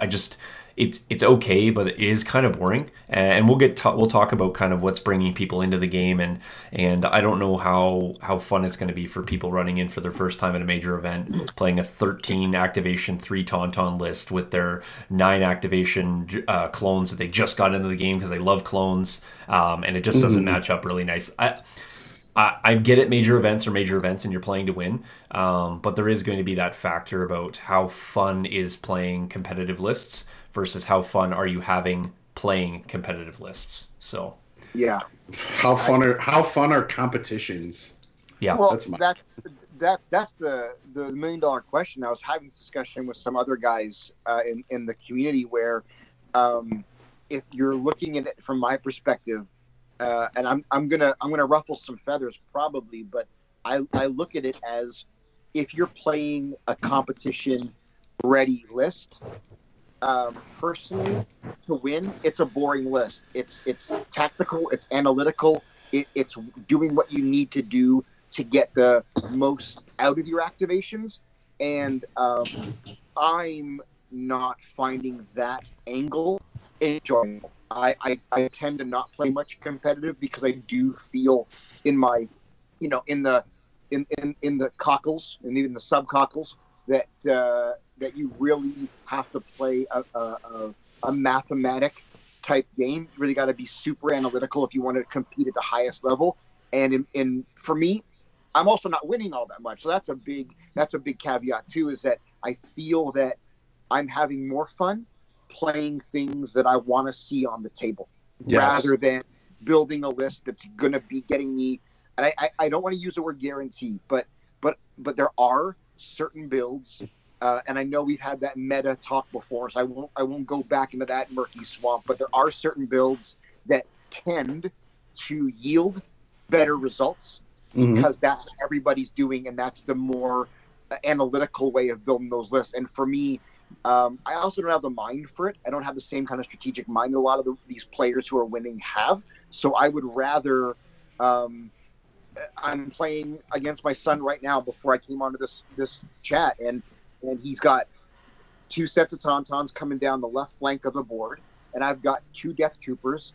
Speaker 1: It's okay, but it is kind of boring, and we'll talk about kind of what's bringing people into the game, and I don't know how fun it's going to be for people running in for their first time at a major event, playing a 13 activation 3 Tauntaun list with their 9 activation clones that they just got into the game because they love clones, and it just doesn't match up really nice. I get it, major events and you're playing to win, but there is going to be that factor about how fun is playing competitive lists versus how fun are you having playing competitive lists. So
Speaker 3: yeah,
Speaker 2: how fun are competitions?
Speaker 1: Yeah,
Speaker 3: well, that's the $1 million question. I was having this discussion with some other guys in the community where if you're looking at it from my perspective, and I'm gonna ruffle some feathers probably, but I look at it as if you're playing a competition ready list. Personally, to win, it's a boring list. It's tactical, it's analytical, it's doing what you need to do to get the most out of your activations, and I'm not finding that angle enjoyable. I tend to not play much competitive because I do feel in my, you know, in the cockles and even the sub cockles that that you really have to play a mathematic type game. You really got to be super analytical if you want to compete at the highest level. And for me, I'm also not winning all that much. So that's a big caveat too, is that I feel that I'm having more fun playing things that I want to see on the table rather than building a list that's going to be getting me. And I don't want to use the word guarantee, but there are certain builds, and I know we've had that meta talk before, so I won't go back into that murky swamp. But there are certain builds that tend to yield better results because that's what everybody's doing, and that's the more analytical way of building those lists. And for me, I also don't have the mind for it. I don't have the same kind of strategic mind that a lot of these players who are winning have. So I would rather. I'm playing against my son right now before I came onto this chat, and he's got 2 sets of Tauntauns coming down the left flank of the board, and I've got 2 Death Troopers,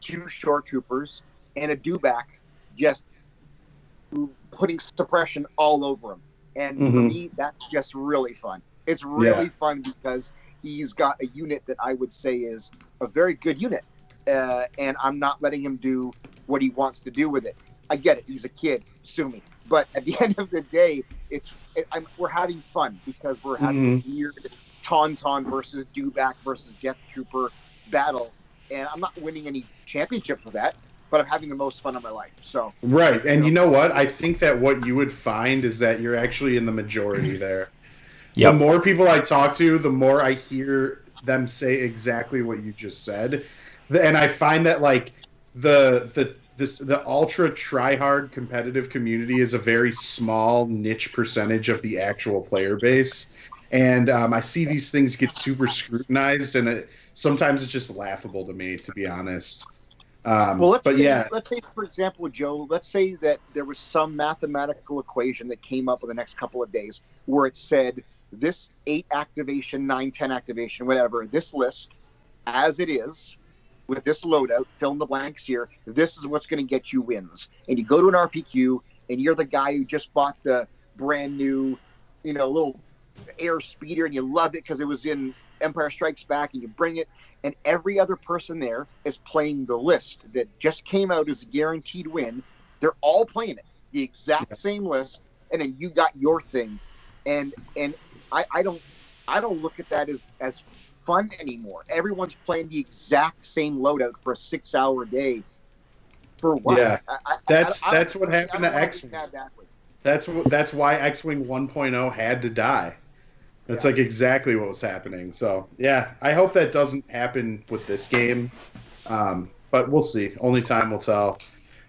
Speaker 3: 2 Shore Troopers, and a Dewback just putting suppression all over him. And for me, that's just really fun. It's really fun because he's got a unit that I would say is a very good unit, and I'm not letting him do what he wants to do with it. I get it. He's a kid, sue me. But at the end of the day, we're having fun because we're having a weird Tauntaun versus Dewback versus Death Trooper battle. And I'm not winning any championships with that, but I'm having the most fun of my life. So
Speaker 2: right. And you know what? I think that what you would find is that you're actually in the majority there. The more people I talk to, the more I hear them say exactly what you just said. And I find that like the ultra try-hard competitive community is a very small niche percentage of the actual player base, and I see these things get super scrutinized, and sometimes it's just laughable to me, to be honest.
Speaker 3: Let's say, for example, Joe, let's say that there was some mathematical equation that came up in the next couple of days where it said this 8 activation, 9, 10 activation, whatever, this list, as it is, with this loadout, fill in the blanks here, this is what's going to get you wins. And you go to an RPQ, and you're the guy who just bought the brand new, little air speeder, and you loved it because it was in Empire Strikes Back, and you bring it, and every other person there is playing the list that just came out as a guaranteed win. They're all playing it, the exact same list, and then you got your thing. And I don't look at that as fun anymore. Everyone's playing the exact same loadout for a 6-hour day. For what?
Speaker 2: Yeah, that's what happened to X-Wing. That's why X-Wing 1.0 had to die. That's like exactly what was happening. So yeah, I hope that doesn't happen with this game. But we'll see. Only time will tell.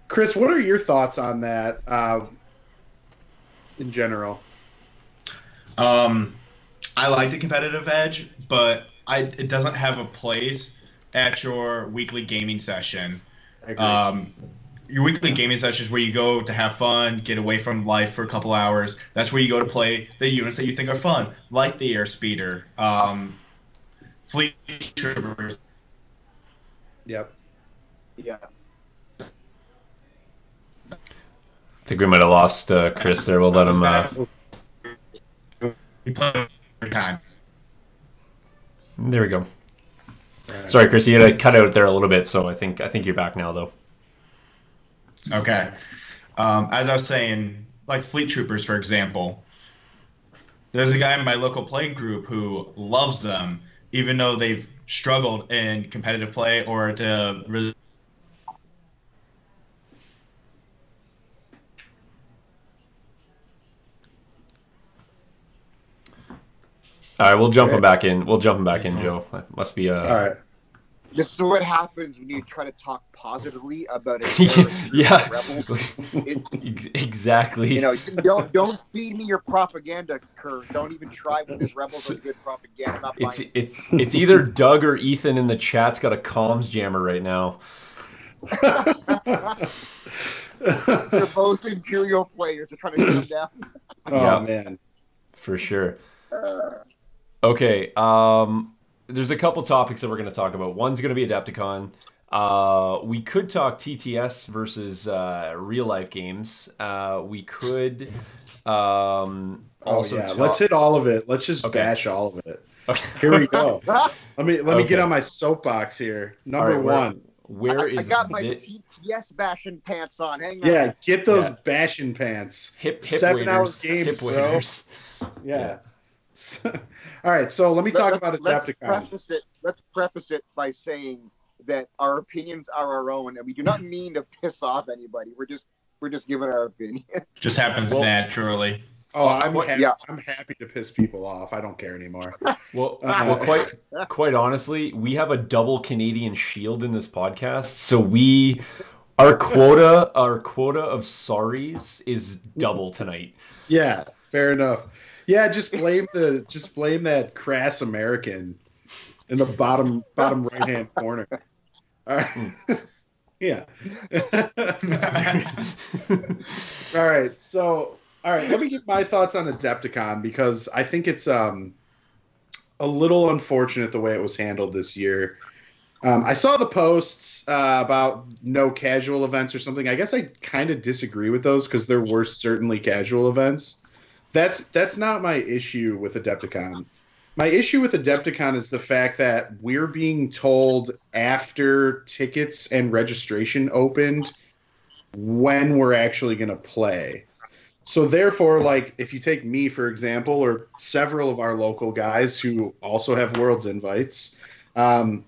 Speaker 2: Chris, what are your thoughts on that in general?
Speaker 4: I like the competitive edge, but it doesn't have a place at your weekly gaming session.
Speaker 2: I agree.
Speaker 4: Your weekly gaming sessions where you go to have fun, get away from life for a couple hours. That's where you go to play the units that you think are fun, like the Airspeeder, Fleet Troopers.
Speaker 2: Yep.
Speaker 3: Yeah.
Speaker 1: I think we might have lost Chris there. We'll let him...
Speaker 4: He played every time.
Speaker 1: There we go. Sorry, Chris, you had to cut out there a little bit, so I think you're back now, though.
Speaker 4: Okay. As I was saying, like Fleet Troopers, for example, there's a guy in my local play group who loves them, even though they've struggled in competitive play or to really...
Speaker 1: All right, we'll jump him back in. We'll jump him back in, Joe. That must be...
Speaker 2: All right.
Speaker 3: This is what happens when you try to talk positively about it.
Speaker 1: Yeah,
Speaker 3: rebels.
Speaker 1: Exactly.
Speaker 3: Don't feed me your propaganda, Kerr. Don't even try with this. Rebels are good propaganda.
Speaker 1: It's either Doug or Ethan in the chat's got a comms jammer right now.
Speaker 3: They're both Imperial players. They're trying to shut them down.
Speaker 2: Oh man,
Speaker 1: for sure. Okay. there's a couple topics that we're going to talk about. One's going to be Adepticon. We could talk TTS versus real life games. We could also talk...
Speaker 2: Let's hit all of it. Let's just bash all of it. Okay. Here we go. Let me get on my soapbox here. Number one.
Speaker 3: Where is I got my TTS bashing pants on. Hang on.
Speaker 2: Yeah, get those bashing pants.
Speaker 1: Hip
Speaker 2: 7 hour games, bro. Yeah. All right, so let me talk about Adepticon.
Speaker 3: Let's preface it by saying that our opinions are our own, and we do not mean to piss off anybody. We're just giving our opinion.
Speaker 4: Just happens naturally.
Speaker 2: Oh, I'm happy to piss people off. I don't care anymore.
Speaker 1: Well, quite honestly, we have a double Canadian shield in this podcast, so our quota of sorries is double tonight.
Speaker 2: Yeah, fair enough. Yeah, just blame that crass American in the bottom right hand corner. All right. Yeah. All right, let me give my thoughts on Adepticon, because I think it's a little unfortunate the way it was handled this year. I saw the posts about no casual events or something. I guess I kind of disagree with those, because there were certainly casual events. That's not my issue with Adepticon. My issue with Adepticon is the fact that we're being told after tickets and registration opened when we're actually going to play. So therefore, like, if you take me, for example, or several of our local guys who also have Worlds invites,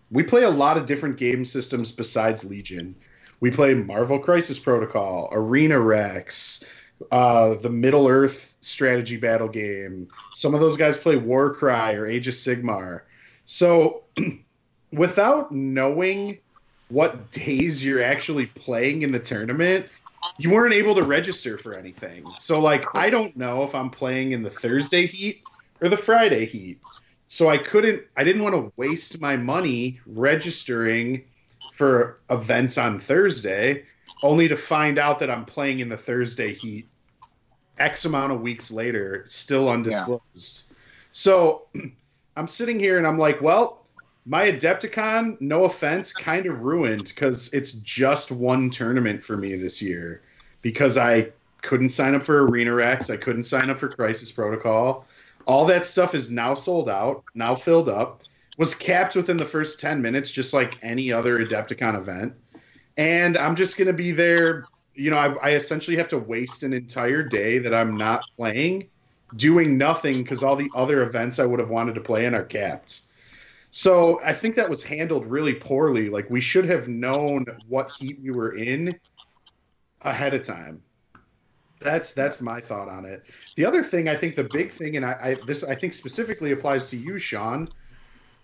Speaker 2: we play a lot of different game systems besides Legion. We play Marvel Crisis Protocol, Arena Rex, the Middle-earth strategy battle game. Some of those guys play Warcry or Age of Sigmar. So without knowing what days you're actually playing in the tournament, you weren't able to register for anything. So, like, I don't know if I'm playing in the Thursday heat or the Friday heat. So I didn't want to waste my money registering for events on Thursday, only to find out that I'm playing in the Thursday heat X amount of weeks later, still undisclosed. Yeah. So I'm sitting here and I'm like, well, my Adepticon, no offense, kind of ruined, because it's just one tournament for me this year, because I couldn't sign up for Arena Rex. I couldn't sign up for Crisis Protocol. All that stuff is now sold out, now filled up, was capped within the first 10 minutes, just like any other Adepticon event. And I'm just going to be there. You know, I essentially have to waste an entire day that I'm not playing, doing nothing, because all the other events I would have wanted to play in are capped. So I think that was handled really poorly. Like, we should have known what heat we were in ahead of time. That's my thought on it. The other thing, I think the big thing, and I think specifically applies to you, Sean.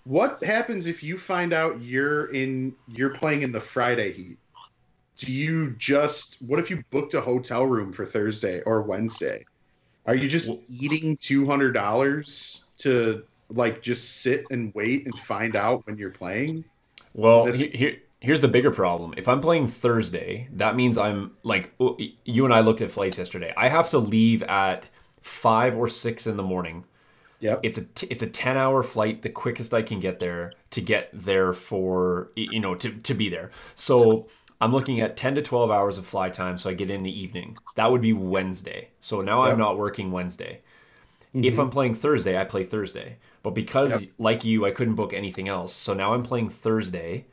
Speaker 2: What happens if you find out you're playing in the Friday heat? What if you booked a hotel room for Thursday or Wednesday? Are you just eating $200 to, like, just sit and wait and find out when you're playing?
Speaker 1: Well, here's the bigger problem. If I'm playing Thursday, that means I'm, like, you and I looked at flights yesterday. I have to leave at 5 or 6 in the morning.
Speaker 2: Yep.
Speaker 1: It's a 10-hour flight, the quickest I can get there for, to be there. So I'm looking at 10 to 12 hours of fly time, so I get in the evening. That would be Wednesday. So now I'm not working Wednesday. Mm-hmm. If I'm playing Thursday, I play Thursday. But because, like you, I couldn't book anything else, so now I'm playing Thursday.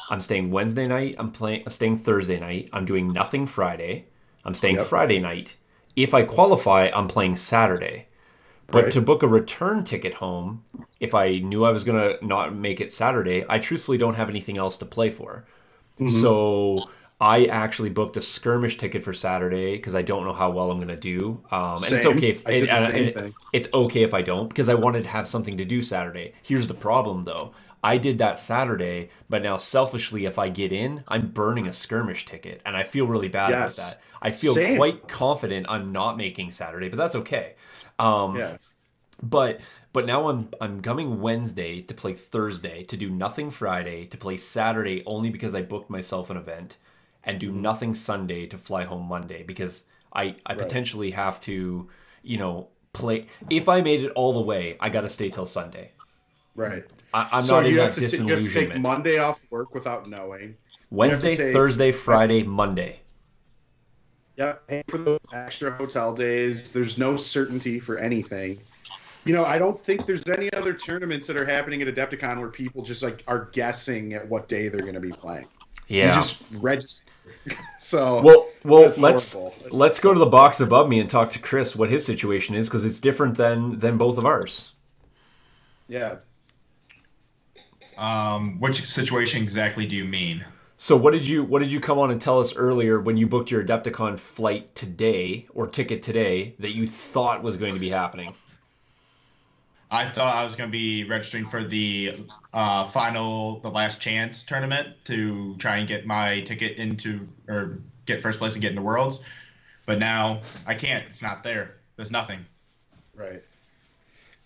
Speaker 1: I'm staying Wednesday night. I'm staying Thursday night. I'm doing nothing Friday. I'm staying Friday night. If I qualify, I'm playing Saturday. But to book a return ticket home, if I knew I was going to not make it Saturday, I truthfully don't have anything else to play for. Mm-hmm. So I actually booked a skirmish ticket for Saturday because I don't know how well I'm going to do. And it's okay it's okay if I don't, because I wanted to have something to do Saturday. Here's the problem, though. I did that Saturday, but now selfishly, if I get in, I'm burning a skirmish ticket, and I feel really bad about that. I feel quite confident I'm not making Saturday, but that's okay. But now I'm coming Wednesday to play Thursday, to do nothing Friday, to play Saturday only because I booked myself an event, and do nothing Sunday to fly home Monday because I potentially have to, play. If I made it all the way, I got to stay till Sunday.
Speaker 2: Right.
Speaker 1: I'm
Speaker 2: So
Speaker 1: not in
Speaker 2: you have
Speaker 1: that
Speaker 2: to you have to take
Speaker 1: disillusionment.
Speaker 2: Monday off work without knowing.
Speaker 1: Wednesday,
Speaker 2: take-
Speaker 1: Thursday, Friday, Monday.
Speaker 2: Yeah, pay for those extra hotel days. There's no certainty for anything. You know, I don't think there's any other tournaments that are happening at Adepticon where people just like are guessing at what day they're going to be playing.
Speaker 1: Yeah.
Speaker 2: You just register. So
Speaker 1: Well,
Speaker 2: that's horrible.
Speaker 1: let's go to the box above me and talk to Chris what his situation is, because it's different than both of ours.
Speaker 2: Yeah.
Speaker 4: Which situation exactly do you mean?
Speaker 1: So what did you come on and tell us earlier when you booked your Adepticon flight today or ticket today that you thought was going to be happening?
Speaker 4: I thought I was going to be registering for the the last chance tournament to try and get my ticket into, or get first place and get into Worlds. But now I can't. It's not there. There's nothing.
Speaker 2: Right.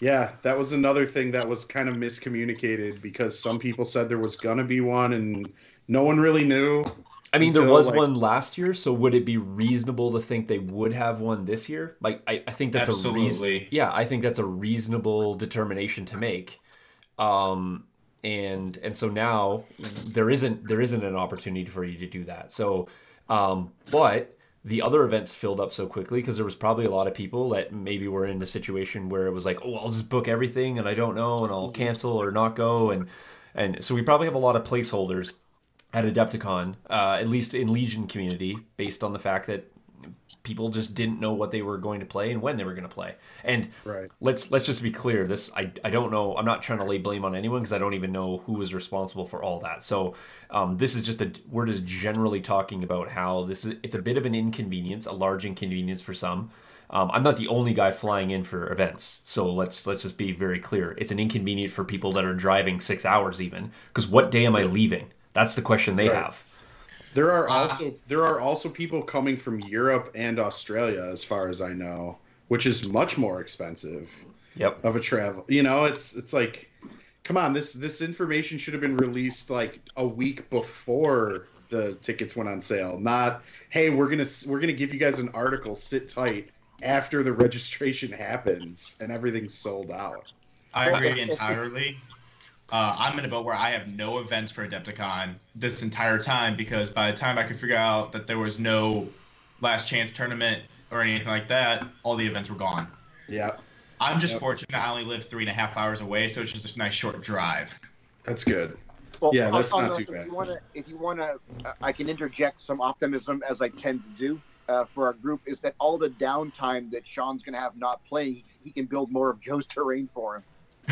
Speaker 2: Yeah, that was another thing that was kind of miscommunicated because some people said there was going to be one and no one really knew.
Speaker 1: I mean, there
Speaker 2: until,
Speaker 1: was
Speaker 2: like,
Speaker 1: one last year, so would it be reasonable to think they would have one this year? Like, I think that's
Speaker 4: Absolutely.
Speaker 1: I think that's a reasonable determination to make. And so now there isn't an opportunity for you to do that. So, but the other events filled up so quickly because there was probably a lot of people that maybe were in a situation where it was like, oh, I'll just book everything and I don't know and I'll cancel or not go, and so we probably have a lot of placeholders at Adepticon, at least in Legion community, based on the fact that people just didn't know what they were going to play and when they were going to play. And
Speaker 2: Right.
Speaker 1: let's just be clear. This I don't know. I'm not trying to lay blame on anyone because I don't even know who was responsible for all that. So this is just we're just generally talking about how it's a bit of an inconvenience, a large inconvenience for some. I'm not the only guy flying in for events, so let's just be very clear. It's an inconvenience for people that are driving 6 hours even. Because what day am I leaving? That's the question they have.
Speaker 2: There are also people coming from Europe and Australia, as far as I know, which is much more expensive.
Speaker 1: Yep.
Speaker 2: Of a travel. You know, it's like, come on, this information should have been released like a week before the tickets went on sale. Not, hey, we're gonna give you guys an article, sit tight, after the registration happens and everything's sold out.
Speaker 4: I agree entirely. I'm in a boat where I have no events for Adepticon this entire time because by the time I could figure out that there was no last chance tournament or anything like that, all the events were gone.
Speaker 2: Yeah.
Speaker 4: I'm just fortunate I only live 3.5 hours away, so it's just a nice short drive.
Speaker 2: That's good.
Speaker 3: Well,
Speaker 2: Yeah, that's
Speaker 3: on
Speaker 2: not
Speaker 3: the-
Speaker 2: too bad.
Speaker 3: If you wanna, I can interject some optimism as I tend to do for our group. Is that all the downtime that Sean's gonna have not playing, he can build more of Joe's terrain for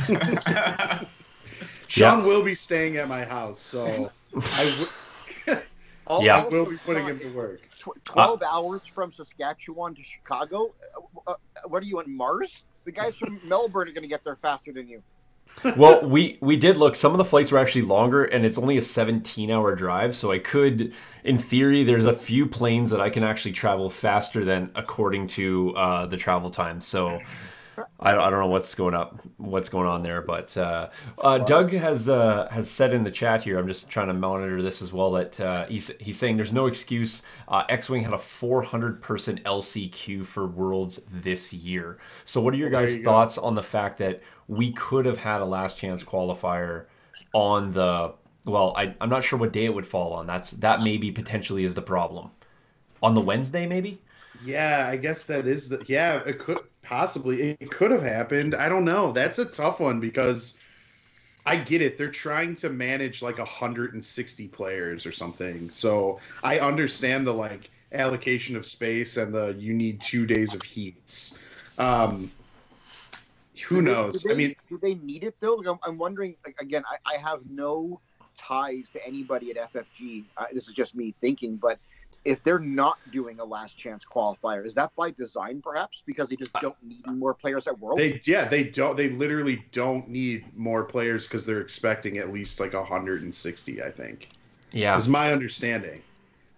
Speaker 3: him.
Speaker 2: Sean will be staying at my house, so I will be putting him to work.
Speaker 3: 12 hours from Saskatchewan to Chicago? What are you, on Mars? The guys from Melbourne are going to get there faster than you.
Speaker 1: Well, we did look. Some of the flights were actually longer, and it's only a 17-hour drive. So I could, in theory, there's a few planes that I can actually travel faster than according to the travel time. So I don't know what's going on there, but Doug has said in the chat here. I'm just trying to monitor this as well. That he's saying there's no excuse. X-Wing had a 400-person LCQ for Worlds this year. So what are your guys' thoughts on the fact that we could have had a last chance qualifier on the? Well, I'm not sure what day it would fall on. That maybe potentially is the problem. On the Wednesday, maybe.
Speaker 2: Yeah, I guess that is the. Yeah, it could possibly. It could have happened. I don't know. That's a tough one because I get it. They're trying to manage like 160 players or something. So I understand the like allocation of space and the you need 2 days of heats. Who knows? I mean,
Speaker 3: do they need it though? Like, I'm wondering. Like, again, I have no ties to anybody at FFG. This is just me thinking, but if they're not doing a last chance qualifier, is that by design perhaps because they just don't need more players at Worlds?
Speaker 2: They don't. They literally don't need more players because they're expecting at least like 160. I think.
Speaker 1: Yeah,
Speaker 2: is my understanding.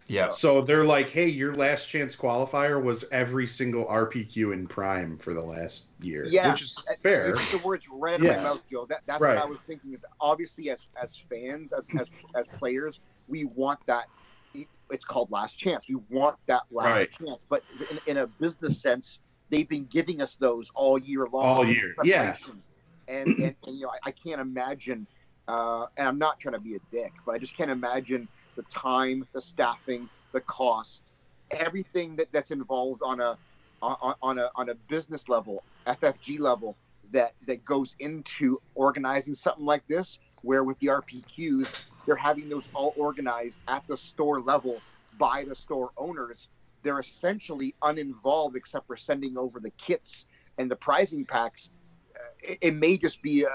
Speaker 1: Yeah.
Speaker 2: So they're like, hey, your last chance qualifier was every single RPQ in Prime for the last year.
Speaker 3: Yeah,
Speaker 2: which is fair.
Speaker 3: You took the words right out of my mouth, Joe. That's
Speaker 2: right.
Speaker 3: what I was thinking. Is obviously as fans, as players, we want that. It's called last chance. We want that last chance. But in a business sense, they've been giving us those all year long.
Speaker 2: All year, yeah.
Speaker 3: and I can't imagine. And I'm not trying to be a dick, but I just can't imagine the time, the staffing, the cost, everything that's involved on a business level, FFG level, that goes into organizing something like this. Where with the RPQs, they're having those all organized at the store level by the store owners. They're essentially uninvolved except for sending over the kits and the prizing packs. It may just be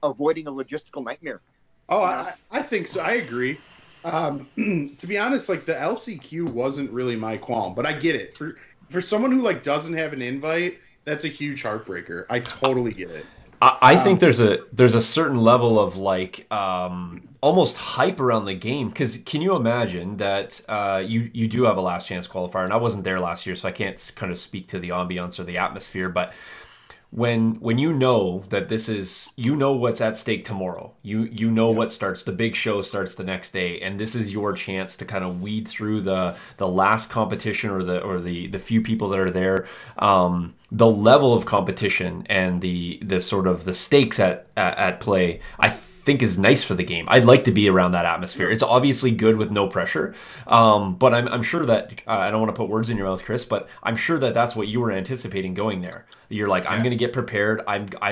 Speaker 3: avoiding a logistical nightmare.
Speaker 2: Oh, I think so. I agree. To be honest, like the LCQ wasn't really my qualm, but I get it. For someone who like doesn't have an invite, that's a huge heartbreaker. I totally get it.
Speaker 1: I think there's a certain level of like almost hype around the game, because can you imagine that you do have a last chance qualifier, and I wasn't there last year, so I can't kind of speak to the ambiance or the atmosphere, but when you know that this is, you know what's at stake tomorrow, you know what starts, the big show starts the next day, and this is your chance to kind of weed through the last competition or the few people that are there, the level of competition and the sort of the stakes at play, I think is nice for the game. I'd like to be around that atmosphere. It's obviously good with no pressure, but I'm sure that I don't want to put words in your mouth, Chris, but I'm sure that that's what you were anticipating going there. You're like, I'm going to get prepared.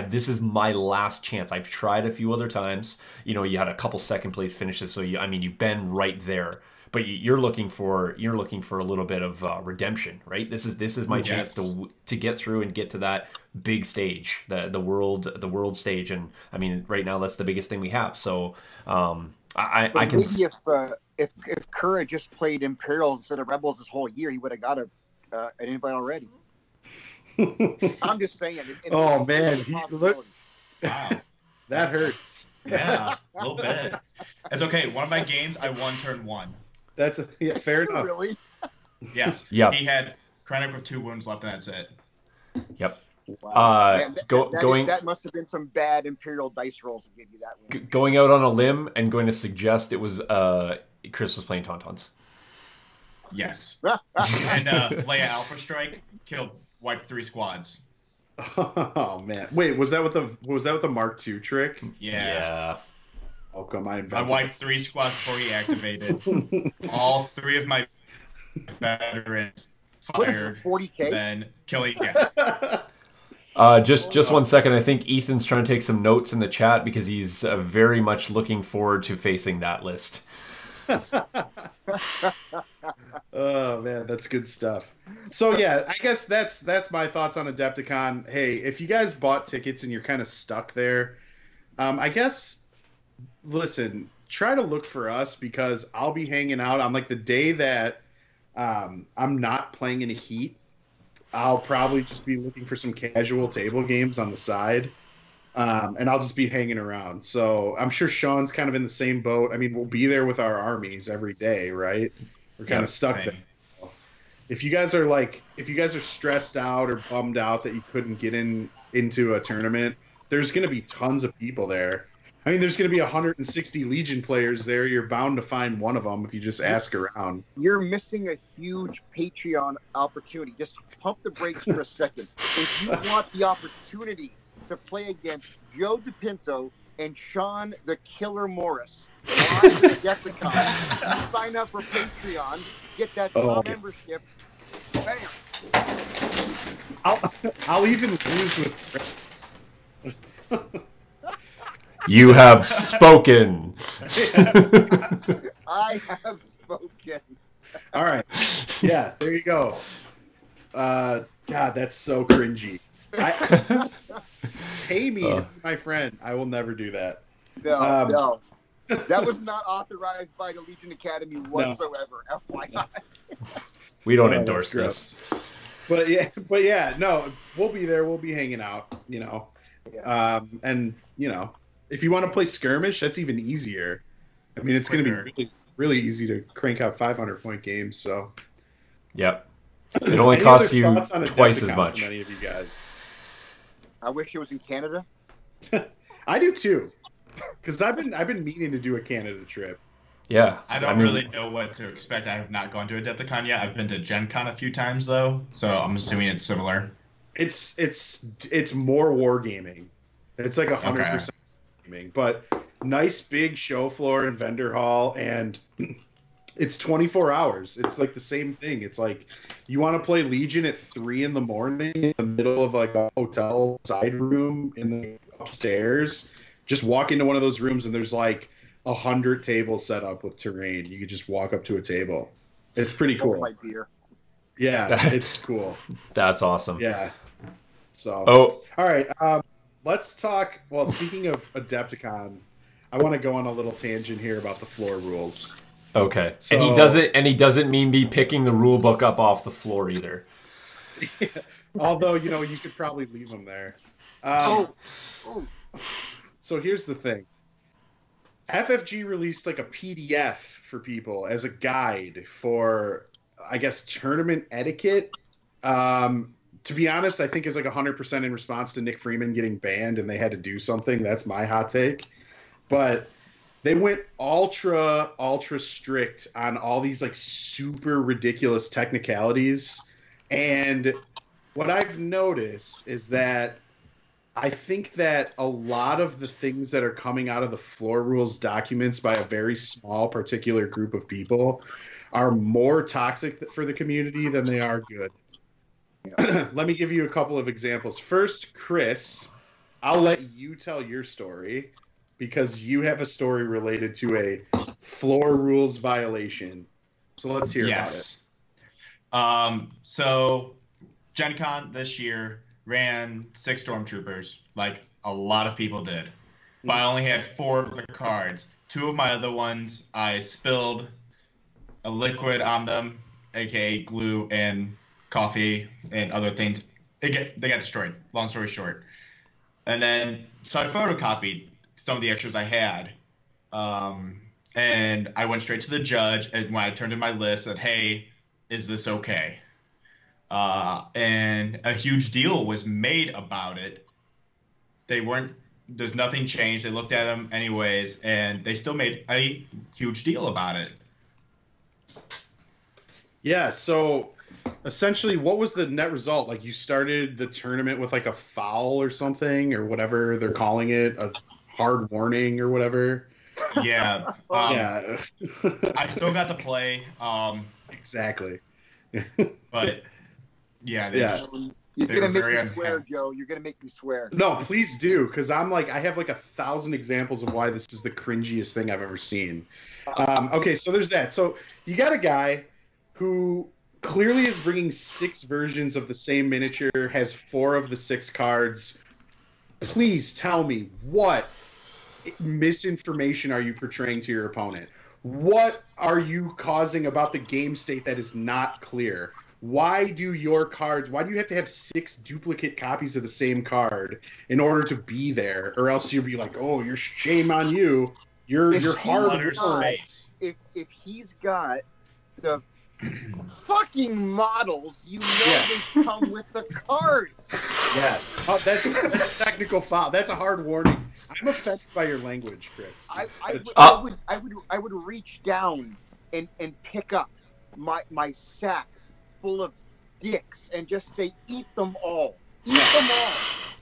Speaker 1: This is my last chance. I've tried a few other times. You had a couple second place finishes, so you've been right there. But you're looking for a little bit of redemption, right? This is my chance to get through and get to that big stage, the world stage, and I mean right now that's the biggest thing we have. So I can.
Speaker 3: Maybe if Kerr had just played Imperials instead of Rebels this whole year, he would have got an invite already. I'm just saying.
Speaker 2: Oh man,
Speaker 4: wow,
Speaker 2: that hurts.
Speaker 4: Yeah, a little bit. It's okay. One of my games, I won turn 1.
Speaker 2: That's fair enough.
Speaker 3: Really?
Speaker 4: Yes.
Speaker 1: Yeah.
Speaker 4: He had Krennic with 2 wounds left, and that's it.
Speaker 1: Yep.
Speaker 3: Wow. Man, that must have been some bad Imperial dice rolls to give you that win.
Speaker 1: Going out on a limb and going to suggest it was Chris was playing Tauntauns.
Speaker 4: Yes. And Leia Alpha Strike wiped 3 squads.
Speaker 2: Oh man! Wait, was that with the Mark II trick?
Speaker 4: Yeah.
Speaker 2: Oh come on!
Speaker 4: I wiped 3 squads before he activated. All 3 of my veterans fired.
Speaker 3: 40K?
Speaker 4: Then killing.
Speaker 1: Just 1 second. I think Ethan's trying to take some notes in the chat because he's very much looking forward to facing that list.
Speaker 2: Oh man, that's good stuff. So yeah, I guess that's my thoughts on Adepticon. Hey, if you guys bought tickets and you're kind of stuck there, I guess listen, try to look for us because I'll be hanging out on like the day that I'm not playing in a heat. I'll probably just be looking for some casual table games on the side. And I'll just be hanging around. So I'm sure Sean's kind of in the same boat. I mean, we'll be there with our armies every day, right? We're kind of stuck there. So if you guys are stressed out or bummed out that you couldn't get into a tournament, there's going to be tons of people there. I mean, there's going to be 160 Legion players there. You're bound to find one of them if you just ask around.
Speaker 3: You're missing a huge Patreon opportunity. Just pump the brakes for a second. If you want the opportunity to play against Joe DePinto and Sean the Killer Morris live at Adepticon, sign up for Patreon, get that membership. Bam.
Speaker 2: I'll even lose with friends.
Speaker 1: You have spoken.
Speaker 3: I have spoken.
Speaker 2: All right. Yeah, there you go. God, that's so cringy. Pay me to be my friend. I will never do that.
Speaker 3: No. That was not authorized by the Legion Academy whatsoever. No. FYI.
Speaker 1: We don't endorse this.
Speaker 2: But yeah, no, we'll be there. We'll be hanging out, Yeah. And if you want to play Skirmish, that's even easier. I mean, it's going to be really, really easy to crank out 500-point games. So.
Speaker 1: Yep. It only costs you twice as much.
Speaker 2: From any of you guys?
Speaker 3: I wish it was in Canada.
Speaker 2: I do too, because I've been meaning to do a Canada trip.
Speaker 1: Yeah,
Speaker 4: I don't really know what to expect. I have not gone to Adepticon yet. I've been to Gen Con a few times though, so I'm assuming it's similar.
Speaker 2: It's more wargaming. It's like 100% gaming, but nice big show floor and vendor hall, and it's 24 hours. It's like the same thing. It's like you want to play Legion at 3 in the morning in the middle of like a hotel side room in the upstairs. Just walk into one of those rooms and there's like 100 tables set up with terrain. You could just walk up to a table. It's pretty cool.
Speaker 3: My beer.
Speaker 2: Yeah, it's cool.
Speaker 1: That's awesome.
Speaker 2: Yeah. So.
Speaker 1: Oh.
Speaker 2: All right. Let's talk. Well, speaking of Adepticon, I want to go on a little tangent here about the floor rules.
Speaker 1: Okay.
Speaker 2: So,
Speaker 1: and he doesn't mean me picking the rule book up off the floor either.
Speaker 2: Yeah, although, you know, you could probably leave them there. So here's the thing. FFG released like a PDF for people as a guide for, I guess, tournament etiquette. To be honest, I think is like 100% in response to Nick Freeman getting banned and they had to do something. That's my hot take. But they went ultra strict on all these like super ridiculous technicalities. And what I've noticed is that I think that a lot of the things that are coming out of the floor rules documents by a very small particular group of people are more toxic for the community than they are good. Let me give you a couple of examples. First, Chris, I'll let you tell your story because you have a story related to a floor rules violation. So let's hear about it.
Speaker 4: So Gen Con this year ran 6 Stormtroopers, like a lot of people did. But I only had 4 of the cards. 2 of my other ones, I spilled a liquid on them, aka glue and coffee and other things. They got destroyed, long story short. And then, so I photocopied some of the extras I had. And I went straight to the judge, and when I turned in my list, said, hey, is this okay? And a huge deal was made about it. There's nothing changed. They looked at them anyways, and they still made a huge deal about it.
Speaker 2: Yeah, so essentially, what was the net result? Like, you started the tournament with like a foul or something, or whatever they're calling it, a hard warning or whatever.
Speaker 4: Yeah.
Speaker 2: Yeah.
Speaker 4: I still got to play.
Speaker 2: Exactly.
Speaker 4: But yeah.
Speaker 3: You're gonna make me swear, Joe. You're gonna make me swear.
Speaker 2: No, please do, because I have like 1,000 examples of why this is the cringiest thing I've ever seen. Okay, so there's that. So you got a guy who clearly is bringing 6 versions of the same miniature, has 4 of the 6 cards. Please tell me, what misinformation are you portraying to your opponent? What are you causing about the game state that is not clear? Why do you have to have 6 duplicate copies of the same card in order to be there? Or else you'll be like, oh, you're shame on you. You're hard.
Speaker 3: If he's got the fucking models, you know they come with the cards.
Speaker 2: Yes. That's a technical foul. That's a hard warning. I'm offended by your language, Chris.
Speaker 3: I would reach down and pick up my sack full of dicks and just say, eat them all. Eat them all.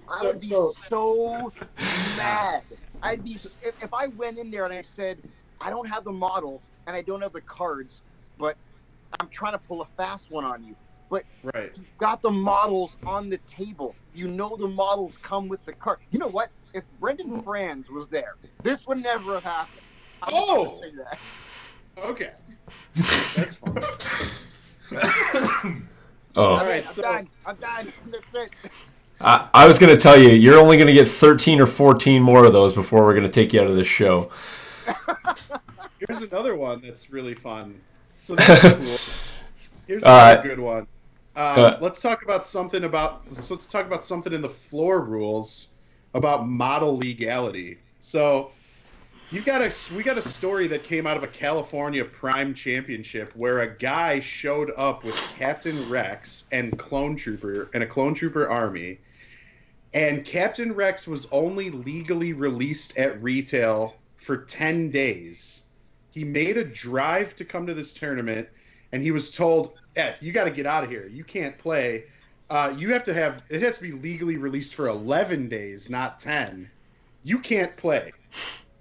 Speaker 3: I would be so mad. I'd be if I went in there and I said, I don't have the model and I don't have the cards, but I'm trying to pull a fast one on you. But you've got the models on the table. You know the models come with the card. You know what? If Brendan Franz was there, this would never have happened.
Speaker 2: Oh! Okay. That's fine. All right,
Speaker 3: I'm done. That's it.
Speaker 1: I was going to tell you, you're only going to get 13 or 14 more of those before we're going to take you out of this show.
Speaker 2: Here's another one that's really fun. So that's cool. Here's another good one. Let's talk about something in the floor rules about model legality. So we got a story that came out of a California Prime Championship where a guy showed up with Captain Rex and a Clone Trooper army, and Captain Rex was only legally released at retail for 10 days. He made a drive to come to this tournament, and he was told, you got to get out of here. You can't play. you have to have it has to be legally released for 11 days, not 10. You can't play.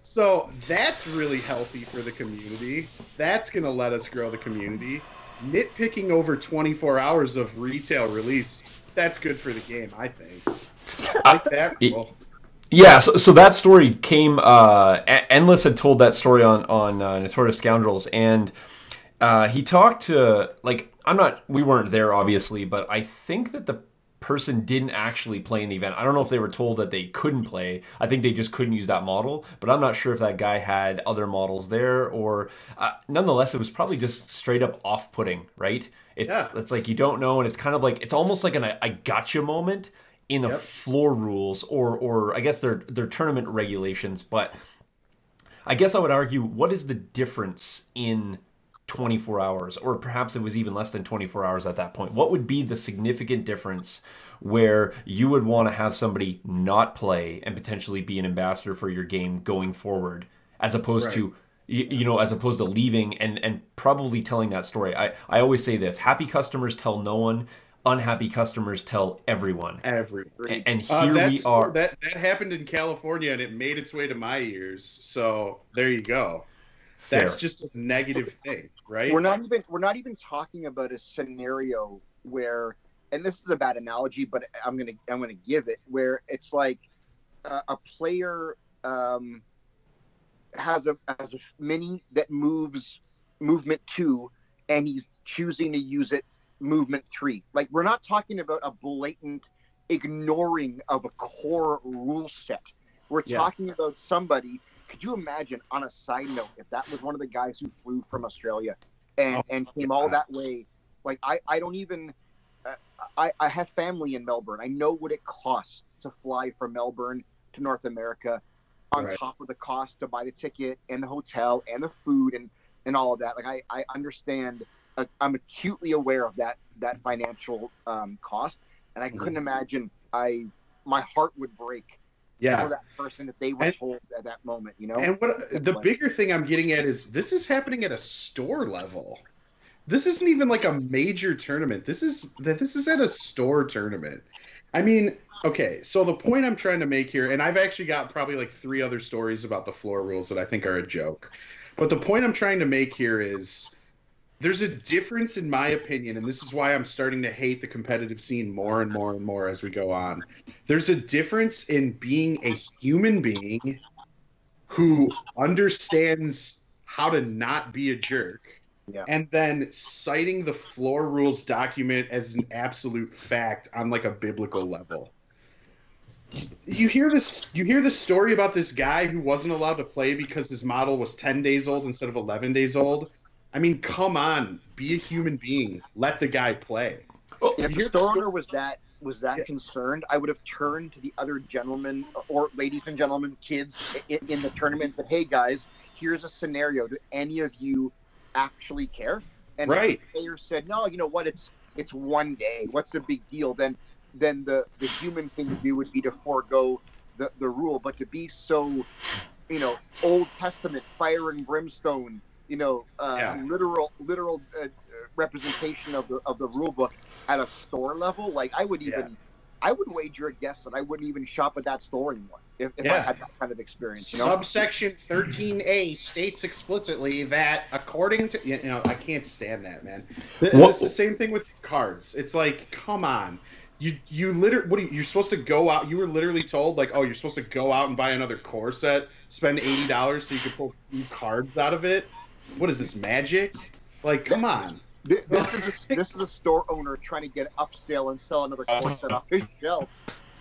Speaker 2: So that's really healthy for the community. That's going to let us grow the community. Nitpicking over 24 hours of retail release, that's good for the game, I think. I like that rule.
Speaker 1: Yeah, so that story came. Endless had told that story on Notorious Scoundrels, and he talked to we weren't there obviously, but I think that the person didn't actually play in the event. I don't know if they were told that they couldn't play. I think they just couldn't use that model, but I'm not sure if that guy had other models there or. Nonetheless, it was probably just straight up off-putting, right? It's like you don't know, and it's kind of like it's almost like I gotcha moment in the floor rules or I guess they're tournament regulations, but I guess I would argue, what is the difference in 24 hours, or perhaps it was even less than 24 hours at that point? What would be the significant difference where you would want to have somebody not play and potentially be an ambassador for your game going forward, as opposed to as opposed to leaving and probably telling that story? I always say this: happy customers tell no one. Unhappy customers tell everyone. And here we are.
Speaker 2: That happened in California, and it made its way to my ears. So there you go.
Speaker 1: Fair.
Speaker 2: That's just a negative thing, right?
Speaker 3: We're not even talking about a scenario where, and this is a bad analogy, but I'm gonna give it, where it's like a player has a mini that moves movement 2, and he's choosing to use it movement 3. Like, we're not talking about a blatant ignoring of a core rule set. We're talking about somebody. Could you imagine, on a side note, if that was one of the guys who flew from Australia and came all that way? Like, I don't even I have family in Melbourne. I know what it costs to fly from Melbourne to North America, on top of the cost to buy the ticket and the hotel and the food and all of that. Like, I understand. I'm acutely aware of that financial cost, and I couldn't imagine. My heart would break for that person if they were told at that moment.
Speaker 2: And what the bigger thing I'm getting at is this is happening at a store level. This isn't even like a major tournament. This is at a store tournament. I mean, okay, so the point I'm trying to make here, and I've actually got probably like 3 other stories about the floor rules that I think are a joke, but the point I'm trying to make here is, there's a difference, in my opinion, and this is why I'm starting to hate the competitive scene more and more and more as we go on. There's a difference in being a human being who understands how to not be a jerk, and then citing the floor rules document as an absolute fact on like a biblical level. You hear this story about this guy who wasn't allowed to play because his model was 10 days old instead of 11 days old. I mean, come on, be a human being. Let the guy play.
Speaker 3: If the store owner was that concerned, I would have turned to the other gentlemen, or ladies and gentlemen, kids in the tournament and said, "Hey guys, here's a scenario. Do any of you actually care?" And if the player said, "No, you know what? It's 1 day. What's the big deal?" Then the human thing to do would be to forego the rule. But to be so, Old Testament, fire and brimstone, literal representation of the rule book at a store level, like I would wager a guess that I wouldn't even shop at that store anymore if I had that kind of experience.
Speaker 2: Subsection 13A states explicitly that according to I can't stand that, man. It's the same thing with cards. It's like, come on. You literally, you're supposed to go out. You were literally told, like, oh, you're supposed to go out and buy another core set, spend $80 so you can pull new cards out of it. What is this, magic? Like, come on.
Speaker 3: This is a store owner trying to get upsell and sell another core set off his shelf.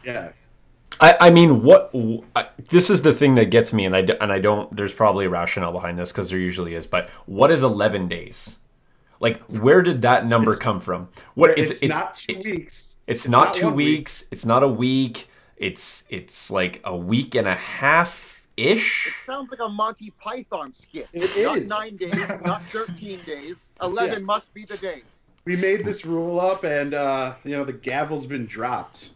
Speaker 2: Yeah.
Speaker 1: I mean, this is the thing that gets me, and I don't. There's probably a rationale behind this because there usually is. But what is 11 days? Like, where did that number come from?
Speaker 2: It's not 2 weeks.
Speaker 1: It's not 2 weeks. It's not a week. It's like a week and a half ish.
Speaker 3: It sounds like a Monty Python skit.
Speaker 2: It
Speaker 3: not
Speaker 2: is.
Speaker 3: 9 days, not 13 days. 11 must be the day.
Speaker 2: We made this rule up, and the gavel's been dropped.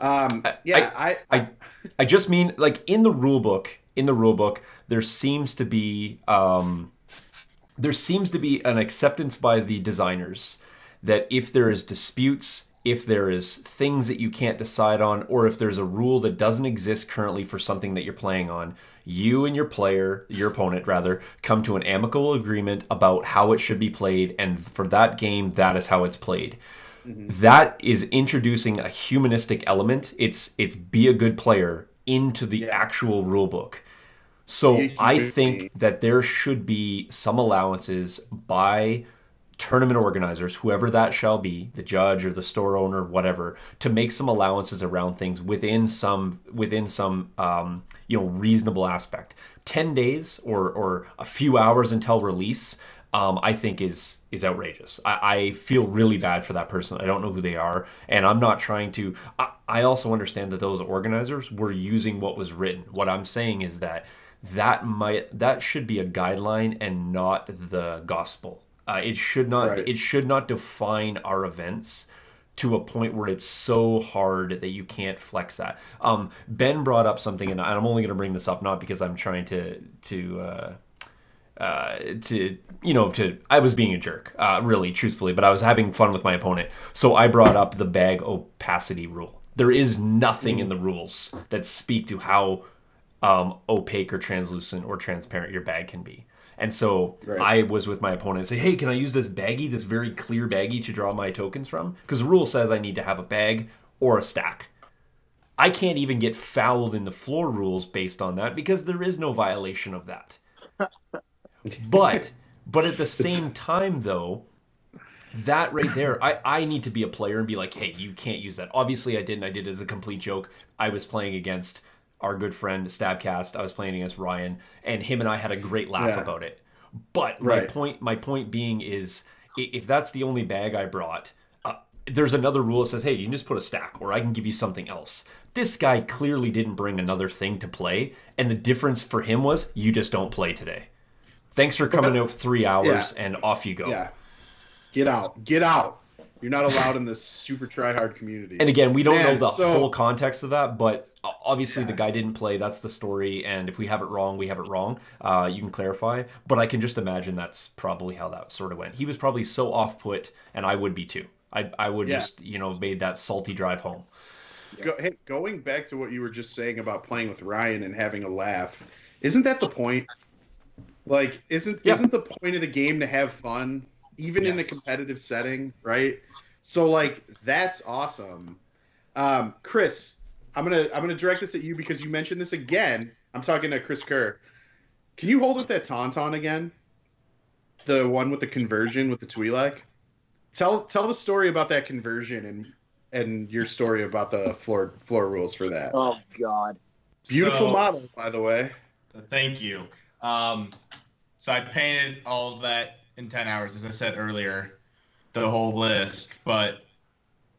Speaker 1: I just mean, like, in the rule book, there seems to be an acceptance by the designers that if there is disputes, if there is things that you can't decide on, or if there's a rule that doesn't exist currently for something that you're playing on, you and your opponent rather, come to an amicable agreement about how it should be played, and for that game, that is how it's played. That is introducing a humanistic element. It's be a good player into the actual rule book. So I think that there should be some allowances by tournament organizers, whoever that shall be, the judge or the store owner, whatever, to make some allowances around things within some reasonable aspect. 10 days or a few hours until release, I think is outrageous. I feel really bad for that person. I don't know who they are, and I'm not trying to. I also understand that those organizers were using what was written. What I'm saying is that should be a guideline and not the gospel. It should not define our events to a point where it's so hard that you can't flex that. Ben brought up something, and I'm only going to bring this up not because I'm trying I was being a jerk, really, truthfully, but I was having fun with my opponent. So I brought up the bag opacity rule. There is nothing in the rules that speak to how opaque or translucent or transparent your bag can be. And so I was with my opponent and say, hey, can I use this baggie, this very clear baggie to draw my tokens from? Because the rule says I need to have a bag or a stack. I can't even get fouled in the floor rules based on that because there is no violation of that. But at the same time, though, that right there, I need to be a player and be like, hey, you can't use that. Obviously, I didn't. I did it as a complete joke. I was playing against our good friend Stabcast. I was playing against Ryan, and him and I had a great laugh about it. But my point being is, if that's the only bag I brought, there's another rule that says, hey, you can just put a stack, or I can give you something else. This guy clearly didn't bring another thing to play, and the difference for him was, you just don't play today. Thanks for coming out 3 hours, and off you go.
Speaker 2: Yeah. Get out. You're not allowed in this super try-hard community.
Speaker 1: And again, we don't know the whole context of that, but obviously the guy didn't play. That's the story, and if we have it wrong, we have it wrong. You can clarify. But I can just imagine that's probably how that sort of went. He was probably so off-put, and I would be too. I would just, made that salty drive home.
Speaker 2: Going back to what you were just saying about playing with Ryan and having a laugh, isn't that the point? Like, isn't the point of the game to have fun, even in a competitive setting, right? So, like, that's awesome. Chris, I'm gonna direct this at you because you mentioned this again. I'm talking to Chris Kerr. Can you hold up that Tauntaun again? The one with the conversion with the Twi'lek? Tell the story about that conversion and your story about the floor rules for that.
Speaker 3: Oh God.
Speaker 2: Beautiful model, by the way.
Speaker 4: Thank you. So I painted all of that in 10 hours, as I said earlier, the whole list. But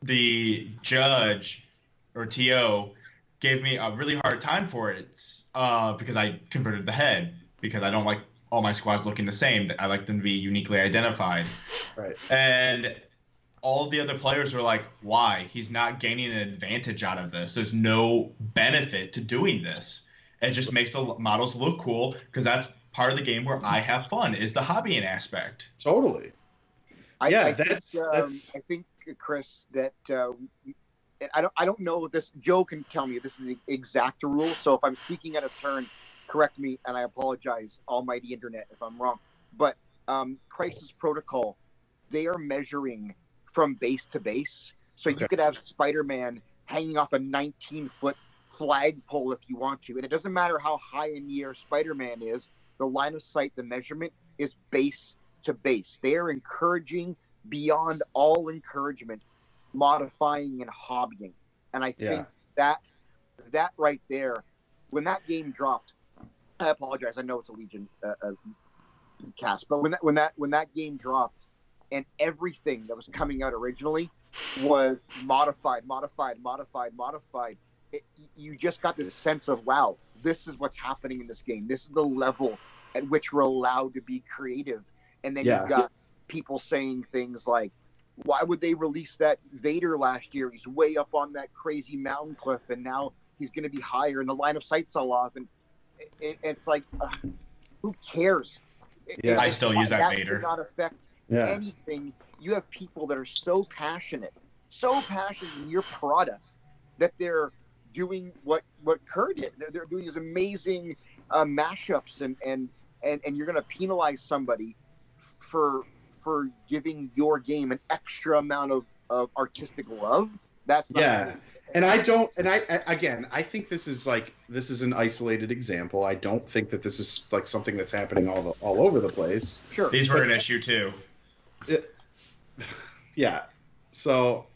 Speaker 4: the judge, or TO, gave me a really hard time for it because I converted the head, because I don't like all my squads looking the same. I like them to be uniquely identified.
Speaker 2: Right.
Speaker 4: And all of the other players were like, why? He's not gaining an advantage out of this. There's no benefit to doing this. It just makes the models look cool, because that's part of the game where I have fun, is the hobbying aspect.
Speaker 2: Totally.
Speaker 3: I think, Chris, that I don't know if this. Joe can tell me if this is the exact rule. So if I'm speaking out of turn, correct me, and I apologize, almighty internet, if I'm wrong. But Crisis Protocol, they are measuring from base to base. So you could have Spider-Man hanging off a 19-foot flagpole if you want to, and it doesn't matter how high in the air Spider-Man is. The line of sight, the measurement is base to base. They are encouraging, beyond all encouragement, modifying and hobbying. And I think that right there, when that game dropped, I apologize, I know it's a Legion cast, but when that game dropped, and everything that was coming out originally was modified, you just got this sense of, wow, this is what's happening in this game. This is the level at which we're allowed to be creative. And then you've got people saying things like, why would they release that Vader last year? He's way up on that crazy mountain cliff, and now he's going to be higher, and the line of sight's all off. And it's like, who cares?
Speaker 4: Yeah, I still use that
Speaker 3: Vader. That should not affect anything. You have people that are so passionate so passionate in your product that they're doing what Kerr did. They're doing these amazing mashups, and you're going to penalize somebody for giving your game an extra amount of artistic love. That's not cool.
Speaker 2: And I think this is an isolated example. I don't think that this is like something that's happening all over the place.
Speaker 3: Sure.
Speaker 4: These were an issue too.
Speaker 2: Yeah. So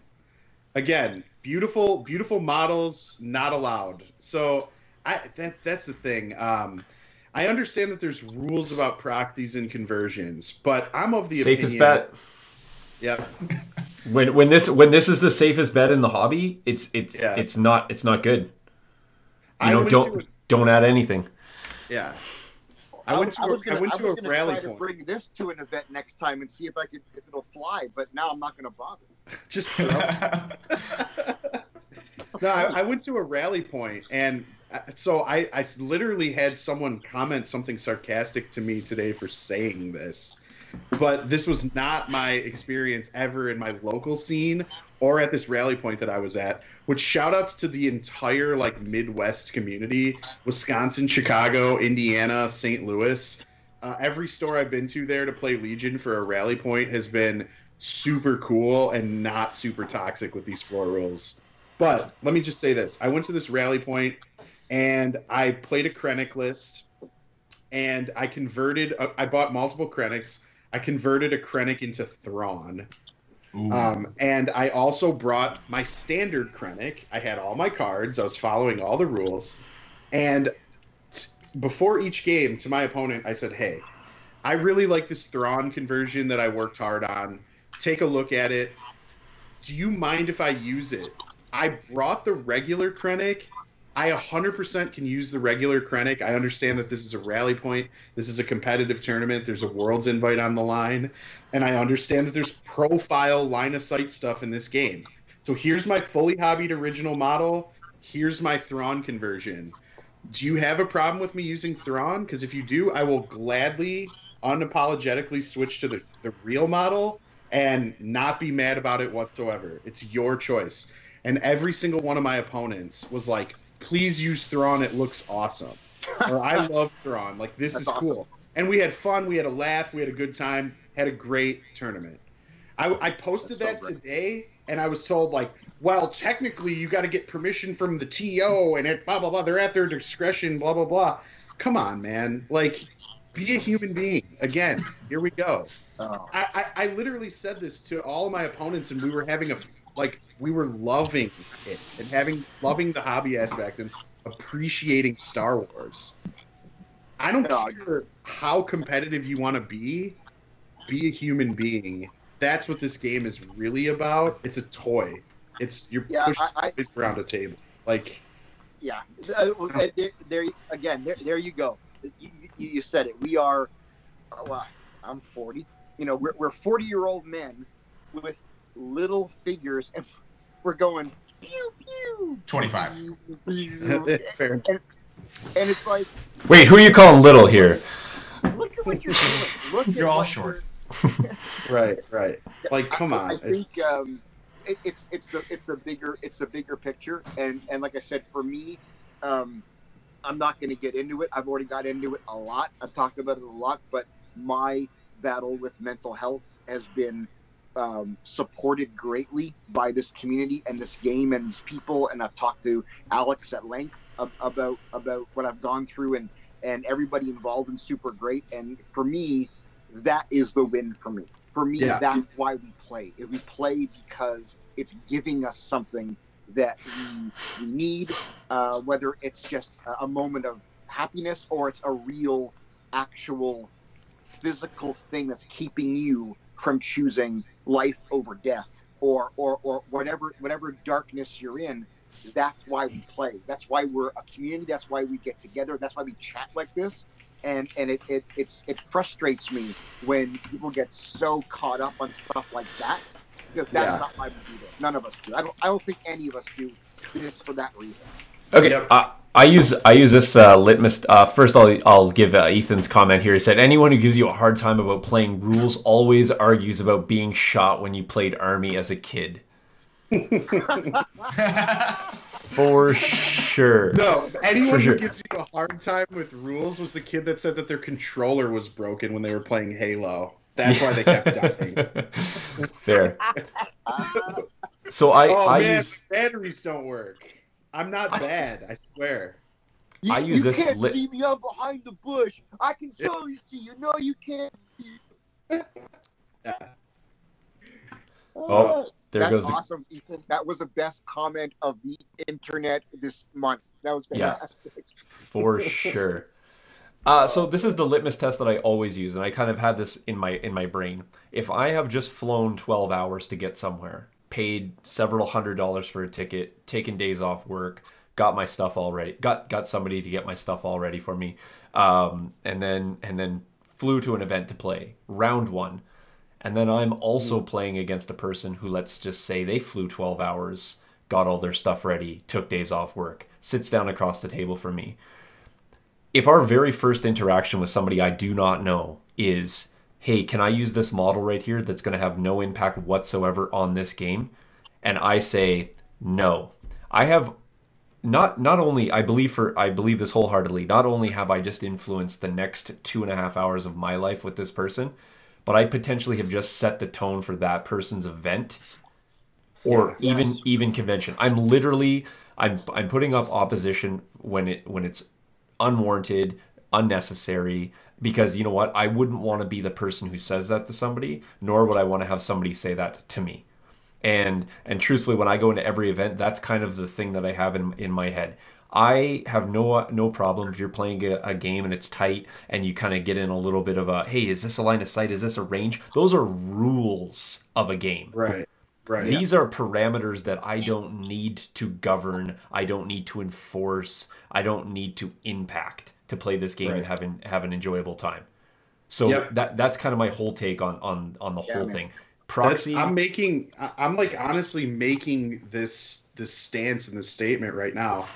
Speaker 2: again, beautiful models not allowed. So that's the thing. I understand that there's rules about proxies and conversions, but I'm of the
Speaker 1: safest
Speaker 2: opinion,
Speaker 1: bet.
Speaker 2: Yeah.
Speaker 1: When this is the safest bet in the hobby, it's not good. Don't add anything.
Speaker 2: Yeah. I went to a rally point.
Speaker 3: Bring this to an event next time and see if it'll fly, but now I'm not going to bother.
Speaker 2: Just throw. No, I went to a rally point, and so I literally had someone comment something sarcastic to me today for saying this. But this was not my experience ever in my local scene or at this rally point that I was at, which shout outs to the entire like Midwest community, Wisconsin, Chicago, Indiana, St. Louis. Every store I've been to there to play Legion for a rally point has been super cool and not super toxic with these floor rules. But let me just say this. I went to this rally point and I played a Krennic list, and I bought multiple Krennics. I converted a Krennic into Thrawn. And I also brought my standard Krennic. I had all my cards. I was following all the rules. And before each game to my opponent, I said, hey, I really like this Thrawn conversion that I worked hard on. Take a look at it. Do you mind if I use it? I brought the regular Krennic. I 100% can use the regular Krennic. I understand that this is a rally point. This is a competitive tournament. There's a Worlds invite on the line. And I understand that there's profile line-of-sight stuff in this game. So here's my fully hobbied original model. Here's my Thrawn conversion. Do you have a problem with me using Thrawn? Because if you do, I will gladly, unapologetically switch to the real model and not be mad about it whatsoever. It's your choice. And every single one of my opponents was like, please use Thrawn, it looks awesome. Or I love Thrawn, like this is cool. Awesome. And we had fun, we had a laugh, we had a good time, had a great tournament. I posted that today, and I was told, like, well, technically you got to get permission from the TO, and it blah, blah, blah, they're at their discretion, blah, blah, blah. Come on, man. Like, be a human being. Again, here we go. Oh. I literally said this to all of my opponents, and we were having we were loving it and loving the hobby aspect and appreciating Star Wars. I don't care how competitive you want to be a human being. That's what this game is really about. It's a toy. You're pushing around a table. Like,
Speaker 3: yeah. There you go. You said it. We are. I'm 40. We're 40-year-old men with little figures, and we're going pew pew.
Speaker 4: 25.
Speaker 2: Fair.
Speaker 3: And it's like,
Speaker 1: wait, who are you calling little here?
Speaker 3: Look at what you're doing.
Speaker 4: You're all short.
Speaker 2: Right. Like, come on.
Speaker 3: I think it's a bigger picture, and like I said, for me, I'm not going to get into it. I've already got into it a lot. I've talked about it a lot, but my battle with mental health has been supported greatly by this community and this game and these people. And I've talked to Alex at length about what I've gone through, and everybody involved in super great. And for me, that is the win for me. For me, that's why we play. We play because it's giving us something that we need, whether it's just a moment of happiness or it's a real, actual, physical thing that's keeping you from choosing life over death or whatever darkness you're in. That's why we play. That's why we're a community. That's why we get together. That's why we chat like this. And it frustrates me when people get so caught up on stuff like that, because that's not why we do this. None of us do. I don't think any of us do this for that reason.
Speaker 1: Okay. Yep. I use this litmus. First, I'll give Ethan's comment here. He said, anyone who gives you a hard time about playing rules always argues about being shot when you played Army as a kid. For sure.
Speaker 2: No, anyone
Speaker 1: sure.
Speaker 2: who gives you a hard time with rules was the kid that said that their controller was broken when they were playing Halo. That's why they kept dying.
Speaker 1: Fair. So I
Speaker 2: man,
Speaker 1: use
Speaker 2: batteries don't work. I'm not bad, I swear.
Speaker 1: I use this.
Speaker 3: You can't see me. I'm behind the bush. I can totally see you. No, you can't.
Speaker 2: Yeah.
Speaker 1: Oh, there
Speaker 3: That's
Speaker 1: goes.
Speaker 3: awesome, Ethan. That was the best comment of the internet this month. That was fantastic.
Speaker 1: Yeah, for sure. So this is the litmus test that I always use, and I kind of had this in my brain. If I have just flown 12 hours to get somewhere, paid several $100s for a ticket, taken days off work, got my stuff all ready, got somebody to get my stuff all ready for me, and then flew to an event to play round one, and then I'm also playing against a person who, let's just say, they flew 12 hours, got all their stuff ready, took days off work, sits down across the table from me. If our very first interaction with somebody I do not know is, hey, can I use this model right here that's going to have no impact whatsoever on this game? And I say, no. I have not only, I believe this wholeheartedly, not only have I just influenced the next 2.5 hours of my life with this person, but I potentially have just set the tone for that person's event or even convention. I'm putting up opposition when it's unwarranted, unnecessary, because you know what? I wouldn't want to be the person who says that to somebody, nor would I want to have somebody say that to me. And truthfully, when I go into every event, that's kind of the thing that I have in my head. I have no problem if you're playing a game and it's tight and you kind of get in a little bit of a, hey, is this a line of sight? Is this a range? Those are rules of a game.
Speaker 2: Right.
Speaker 1: These are parameters that I don't need to govern. I don't need to enforce. I don't need to impact to play this game and have an enjoyable time. So that's kind of my whole take on the whole thing. Proxy.
Speaker 2: I'm like honestly making this stance and this statement right now.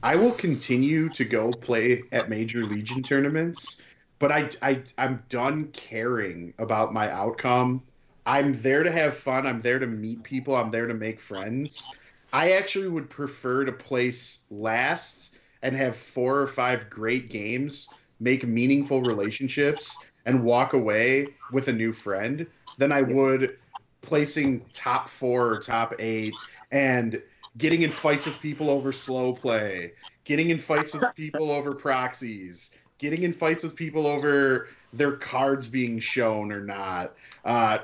Speaker 2: I will continue to go play at Major Legion tournaments, but I'm done caring about my outcome. I'm there to have fun. I'm there to meet people. I'm there to make friends. I actually would prefer to place last and have 4 or 5 great games, make meaningful relationships, and walk away with a new friend than I would placing top 4 or top 8 and getting in fights with people over slow play, getting in fights with people over proxies, getting in fights with people over their cards being shown or not,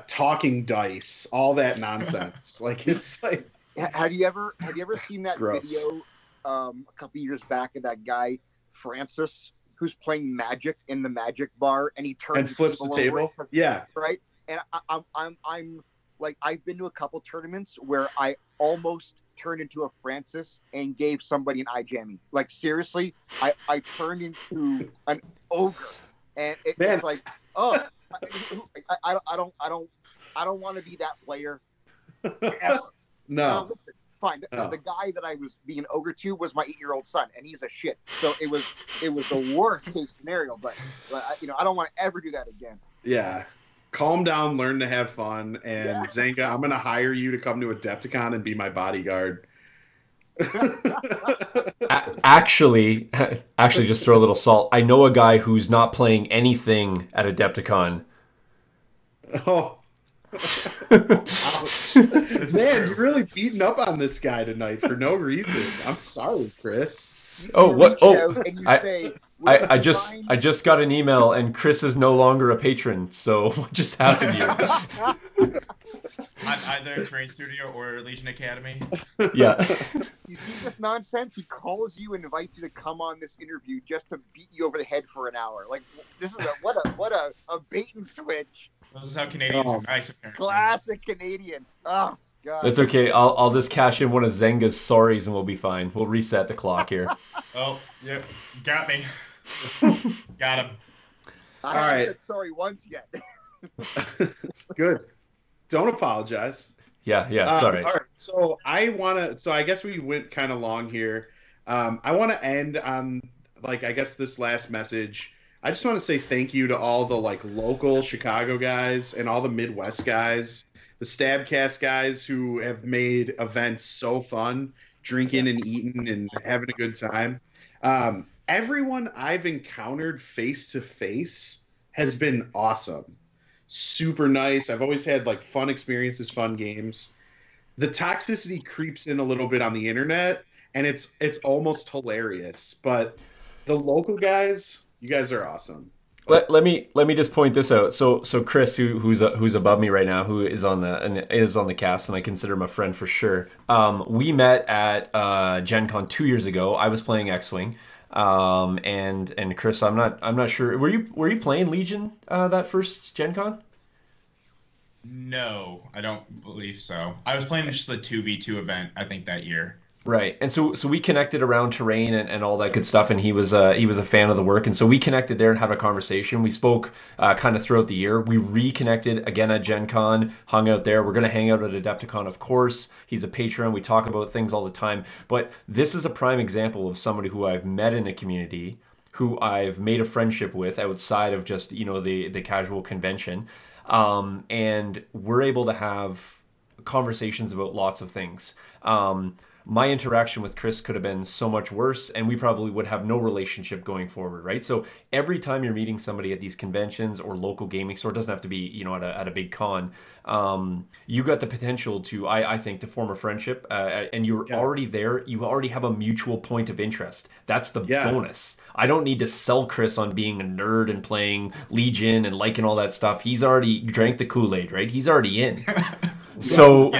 Speaker 2: talking dice, all that nonsense. Like, it's like,
Speaker 3: have you ever seen that
Speaker 2: gross.
Speaker 3: video a couple years back of that guy Francis who's playing Magic in the Magic bar and he turns
Speaker 2: and flips the table? Yeah,
Speaker 3: right. And I'm like, I've been to a couple tournaments where I almost turned into a Francis and gave somebody an eye jammy. Like, seriously, I turned into an ogre. And it's like, oh, I don't want to be that player ever.
Speaker 2: No.
Speaker 3: Listen, fine. The guy that I was being ogre to was my 8-year-old son, and he's a shit. So it was the worst case scenario. But I don't want to ever do that again.
Speaker 2: Yeah. Calm down, learn to have fun, and Zenga, I'm gonna hire you to come to Adepticon and be my bodyguard.
Speaker 1: Actually, just throw a little salt. I know a guy who's not playing anything at Adepticon.
Speaker 2: Oh. Man, you're really beating up on this guy tonight for no reason. I'm sorry, Chris.
Speaker 1: I just got an email and Chris is no longer a patron. So what just happened here?
Speaker 4: Either Train Studio or Legion Academy.
Speaker 1: Yeah.
Speaker 3: You see this nonsense? He calls you and invites you to come on this interview just to beat you over the head for an hour. Like, this is what a bait and switch.
Speaker 4: This is how Canadians are nice, apparently.
Speaker 3: Classic Canadian. Oh God.
Speaker 1: That's okay. I'll just cash in one of Zenga's sorries and we'll be fine. We'll reset the clock here.
Speaker 4: Oh, yep. Got me. Got him.
Speaker 3: I haven't said sorry once yet.
Speaker 2: Good. Don't apologize.
Speaker 1: Yeah, it's all right.
Speaker 2: All right. So I guess we went kind of long here. I want to end on, like, I guess this last message I just want to say thank you to all the like local Chicago guys and all the Midwest guys, the Stabcast guys who have made events so fun, drinking and eating and having a good time. Everyone I've encountered face to face has been awesome. Super nice. I've always had like fun experiences, fun games. The toxicity creeps in a little bit on the internet, and it's almost hilarious. But the local guys, you guys are awesome.
Speaker 1: Let me just point this out. So Chris, who's above me right now, who is on the cast, and I consider him a friend for sure. We met at Gen Con 2 years ago. I was playing X-Wing, and Chris, I'm not sure. Were you playing Legion that first Gen Con?
Speaker 4: No, I don't believe so. I was playing just the 2v2 event, I think, that year.
Speaker 1: Right, and so we connected around terrain and all that good stuff, and he was a fan of the work, and so we connected there and had a conversation. We spoke kind of throughout the year. We reconnected again at Gen Con, hung out there. We're going to hang out at Adepticon, of course. He's a patron. We talk about things all the time, but this is a prime example of somebody who I've met in a community, who I've made a friendship with outside of just the casual convention, and we're able to have conversations about lots of things. My interaction with Chris could have been so much worse, and we probably would have no relationship going forward, right? So every time you're meeting somebody at these conventions or local gaming store, it doesn't have to be, at a big con, you got the potential to, I think, to form a friendship, and you're already there. You already have a mutual point of interest. That's the bonus. I don't need to sell Chris on being a nerd and playing Legion and liking all that stuff. He's already drank the Kool-Aid, right? He's already in. So,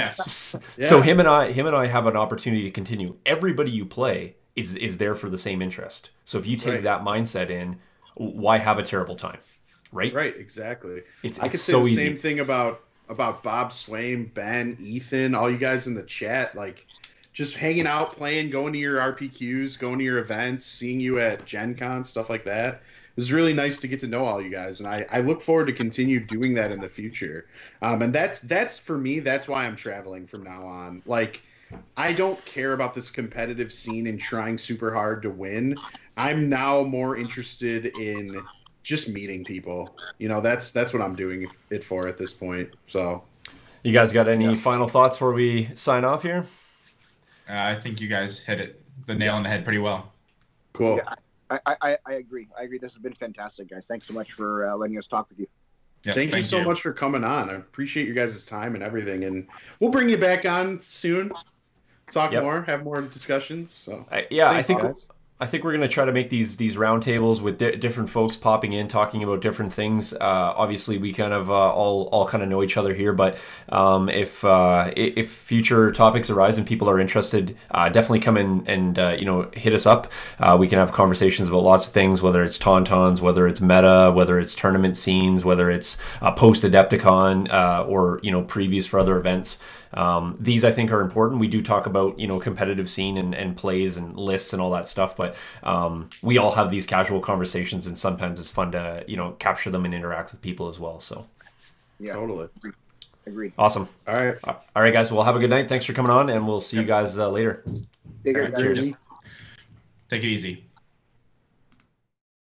Speaker 1: so him and I have an opportunity to continue. Everybody you play is there for the same interest. So if you take that mindset in, why have a terrible time, right?
Speaker 2: Right, exactly.
Speaker 1: It's
Speaker 2: I could say
Speaker 1: so
Speaker 2: the
Speaker 1: easy.
Speaker 2: same thing about Bob Swain, Ben, Ethan, all you guys in the chat, like just hanging out, playing, going to your RPQs, going to your events, seeing you at Gen Con, stuff like that. It was really nice to get to know all you guys, and I look forward to continue doing that in the future. And that's for me. That's why I'm traveling from now on. Like, I don't care about this competitive scene and trying super hard to win. I'm now more interested in just meeting people. That's what I'm doing it for at this point. So,
Speaker 1: you guys got any final thoughts before we sign off here?
Speaker 4: I think you guys hit the nail on the head pretty well.
Speaker 2: Cool.
Speaker 3: Yeah. I agree. This has been fantastic, guys. Thanks so much for letting us talk with you.
Speaker 4: Yes,
Speaker 2: thank you so much for coming on. I appreciate you guys' time and everything. And we'll bring you back on soon. Talk more, have more discussions. So
Speaker 1: I think we're going to try to make these roundtables with different folks popping in, talking about different things. Obviously, we kind of all kind of know each other here, but if future topics arise and people are interested, definitely come in and hit us up. We can have conversations about lots of things, whether it's Tauntauns, whether it's meta, whether it's tournament scenes, whether it's post Adepticon or previews for other events. These I think are important. We do talk about competitive scene and plays and lists and all that stuff, but we all have these casual conversations, and sometimes it's fun to capture them and interact with people as well. So
Speaker 3: yeah,
Speaker 2: totally
Speaker 3: agreed.
Speaker 1: Awesome.
Speaker 2: All
Speaker 1: right, guys. Well, have a good night. Thanks for coming on, and we'll see you guys later.
Speaker 3: Cheers.
Speaker 4: Take it easy.